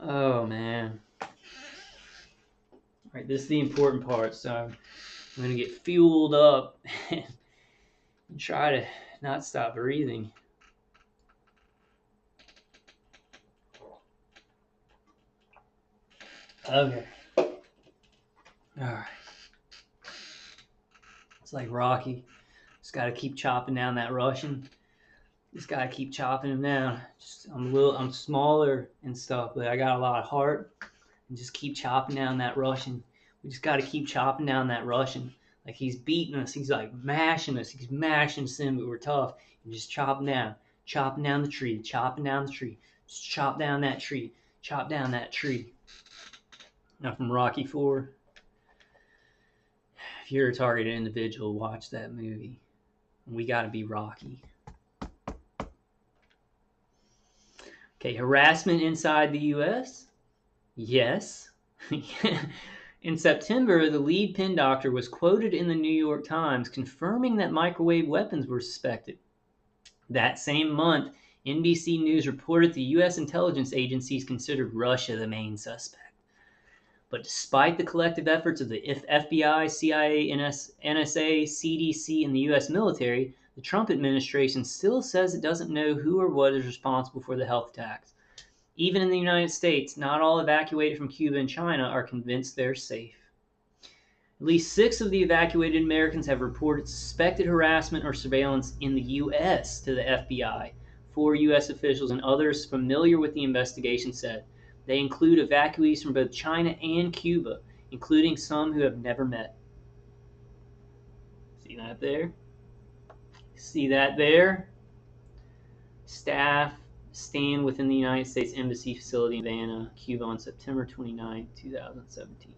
Oh man. Alright, this is the important part, so I'm gonna get fueled up and try to not stop breathing. Okay. Alright. It's like Rocky. Just gotta keep chopping down that Russian. Just gotta keep chopping him down. I'm smaller and stuff, but I got a lot of heart. And just keep chopping down that Russian. We just gotta keep chopping down that Russian. Like he's beating us. He's like mashing us. He's mashing us in, but we're tough. And just chopping down the tree, chopping down the tree. Just chop down that tree, chop down that tree. Now from Rocky IV. If you're a targeted individual, watch that movie. We gotta be Rocky. Okay, harassment inside the U.S.? Yes. In September, the lead pin doctor was quoted in the New York Times confirming that microwave weapons were suspected. That same month, NBC News reported the U.S. intelligence agencies considered Russia the main suspect. But despite the collective efforts of the FBI, CIA, NSA, CDC, and the U.S. military, the Trump administration still says it doesn't know who or what is responsible for the health attacks. Even in the United States, not all evacuated from Cuba and China are convinced they're safe. At least 6 of the evacuated Americans have reported suspected harassment or surveillance in the U.S. to the FBI. 4 U.S. officials and others familiar with the investigation said. They include evacuees from both China and Cuba, including some who have never met. See that there? See that there? Staff stand within the United States Embassy facility in Havana, Cuba on September 29, 2017.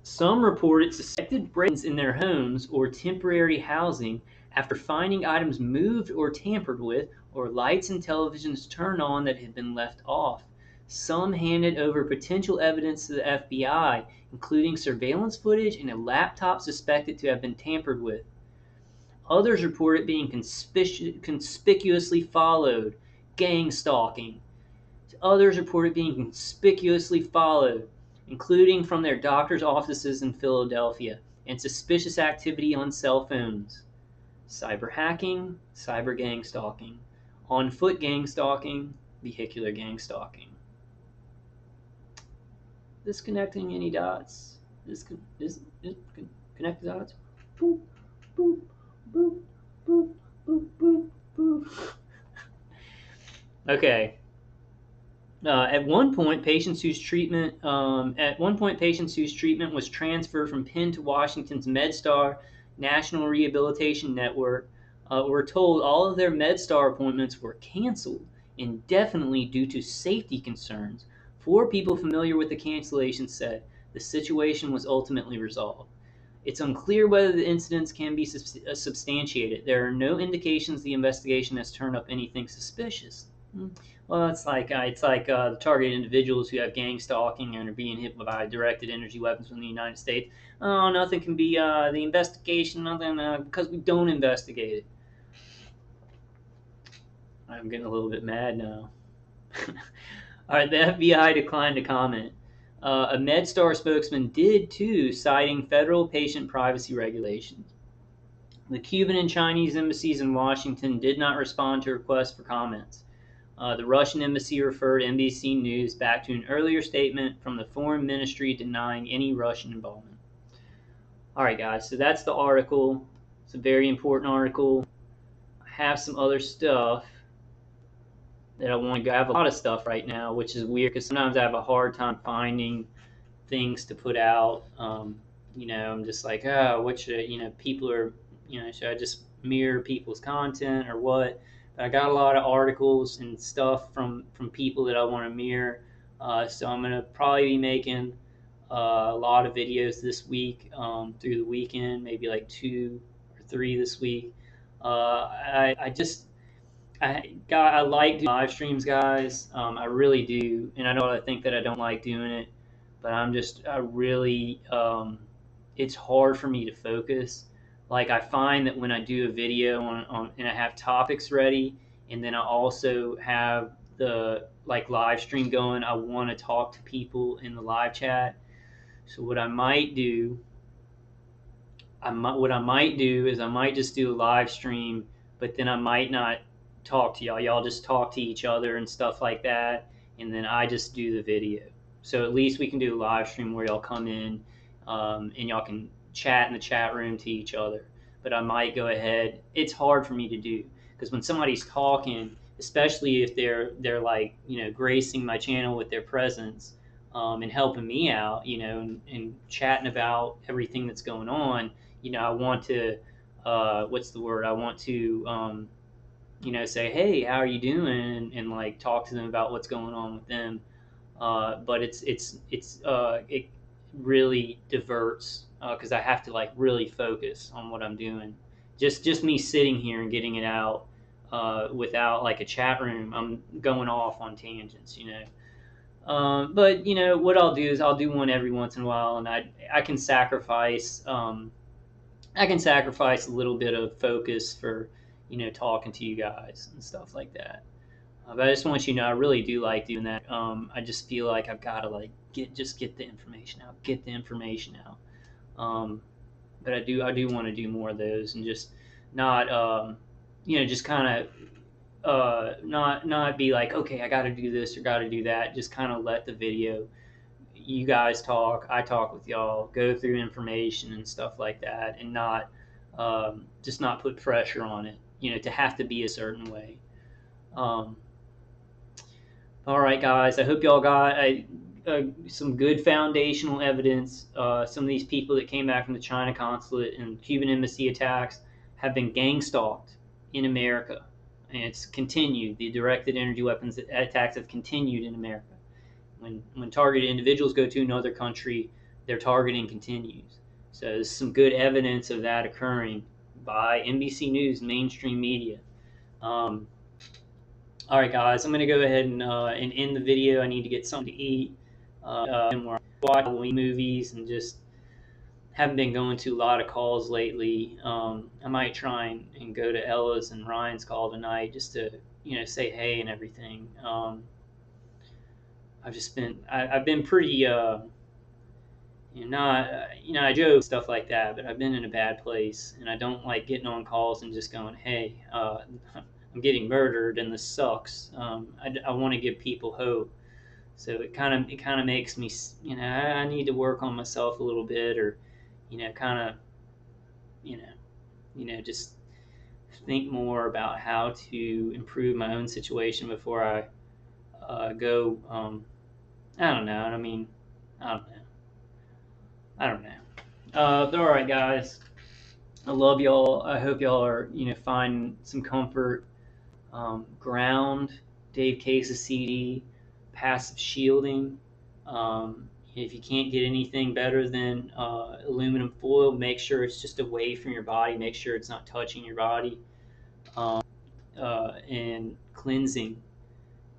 Some reported suspected break-ins in their homes or temporary housing after finding items moved or tampered with, or lights and televisions turned on that had been left off. Some handed over potential evidence to the FBI, including surveillance footage and a laptop suspected to have been tampered with. Others reported being conspicuously followed, gang stalking. Others reported being conspicuously followed, including from their doctor's offices in Philadelphia, and suspicious activity on cell phones. Cyber hacking, cyber gang stalking, on-foot gang stalking, vehicular gang stalking. Disconnecting any dots? Connect the dots? Boop, boop, boop, boop, boop, boop, boop. Okay. At one point, patients whose treatment was transferred from Penn to Washington's MedStar National Rehabilitation Network were told all of their MedStar appointments were canceled indefinitely due to safety concerns. 4 people familiar with the cancellation said the situation was ultimately resolved. It's unclear whether the incidents can be substantiated. There are no indications the investigation has turned up anything suspicious. Well, it's like the targeted individuals who have gang stalking and are being hit by directed energy weapons from the United States. Oh, nothing can be the investigation, nothing because we don't investigate it. I'm getting a little bit mad now. All right, the FBI declined to comment. A MedStar spokesman did too, citing federal patient privacy regulations. The Cuban and Chinese embassies in Washington did not respond to requests for comments. The Russian embassy referred NBC News back to an earlier statement from the foreign ministry denying any Russian involvement. All right, guys, so that's the article. It's a very important article. I have some other stuff that I want to go. I have a lot of stuff right now, which is weird because sometimes I have a hard time finding things to put out. I'm just like, oh, what should, people are, should I just mirror people's content or what? But I got a lot of articles and stuff from people that I want to mirror. So I'm going to probably be making a lot of videos this week through the weekend, maybe like 2 or 3 this week. I like doing live streams, guys. I really do, and I know I think that I don't like doing it, but I really, it's hard for me to focus. Like I find that when I do a video on and I have topics ready, and then I also have the like live stream going, I want to talk to people in the live chat. So what I might do is I might just do a live stream, but then I might not talk to y'all. Y'all just talk to each other and stuff like that, and then I just do the video. So at least we can do a live stream where y'all come in and y'all can chat in the chat room to each other. But I might go ahead. It's hard for me to do because when somebody's talking, especially if they're like gracing my channel with their presence and helping me out, and chatting about everything that's going on. I want to, what's the word? I want to, say, hey, how are you doing? And like talk to them about what's going on with them. But it really diverts because I have to like really focus on what I'm doing. Just me sitting here and getting it out without like a chat room. I'm going off on tangents, you know. But you know what I'll do is I'll do one every once in a while, and I can sacrifice I can sacrifice a little bit of focus for you know talking to you guys and stuff like that. But I just want you to know I really do like doing that. I just feel like I've got to like get the information out, get the information out. But I do want to do more of those and just not you know just kind of not be like, okay, I got to do this or got to do that. Just kind of let the video, you guys talk, I talk with y'all, go through information and stuff like that, and not just not put pressure on it, you know, to have to be a certain way. Um, all right, guys, I hope y'all got some good foundational evidence. Some of these people that came back from the China Consulate and Cuban embassy attacks have been gang stalked in America, and it's continued. The directed energy weapons attacks have continued in America. When targeted individuals go to another country, their targeting continues. So there's some good evidence of that occurring by NBC News, mainstream media. All right, guys, I'm going to go ahead and end the video. I need to get something to eat. And we're watching Halloween movies and just haven't been going to a lot of calls lately. I might try and go to Ella's and Ryan's call tonight just to you know say hey and everything. I've been pretty you know not you know I joke stuff like that, but I've been in a bad place and I don't like getting on calls and just going hey I'm getting murdered and this sucks. I want to give people hope. So it kind of makes me, you know, I need to work on myself a little bit, or, you know, kind of, you know, just think more about how to improve my own situation before I go. I don't know. I mean, I don't know. I don't know. But all right, guys. I love y'all. I hope y'all are, you know, find some comfort. Ground, Dave Case's CD, passive shielding. If you can't get anything better than aluminum foil, make sure it's just away from your body. Make sure it's not touching your body. And cleansing,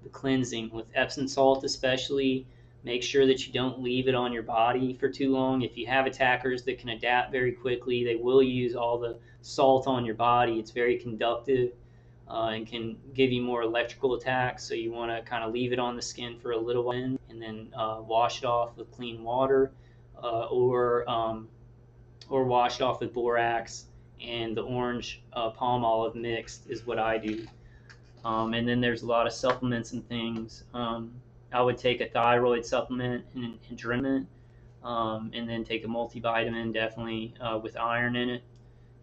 the cleansing with Epsom salt especially. Make sure that you don't leave it on your body for too long. If you have attackers that can adapt very quickly, they will use all the salt on your body. It's very conductive. And can give you more electrical attacks. So you want to kind of leave it on the skin for a little while and then wash it off with clean water, or wash it off with borax and the orange palm olive mixed is what I do. And then there's a lot of supplements and things. I would take a thyroid supplement and Adrenaline, and then take a multivitamin, definitely with iron in it.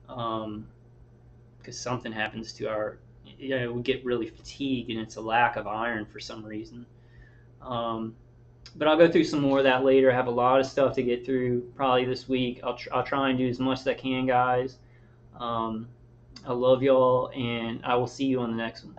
Because something happens to our, you know, we get really fatigued and it's a lack of iron for some reason. But I'll go through some more of that later. I have a lot of stuff to get through probably this week. I'll try and do as much as I can, guys. I love y'all, and I will see you on the next one.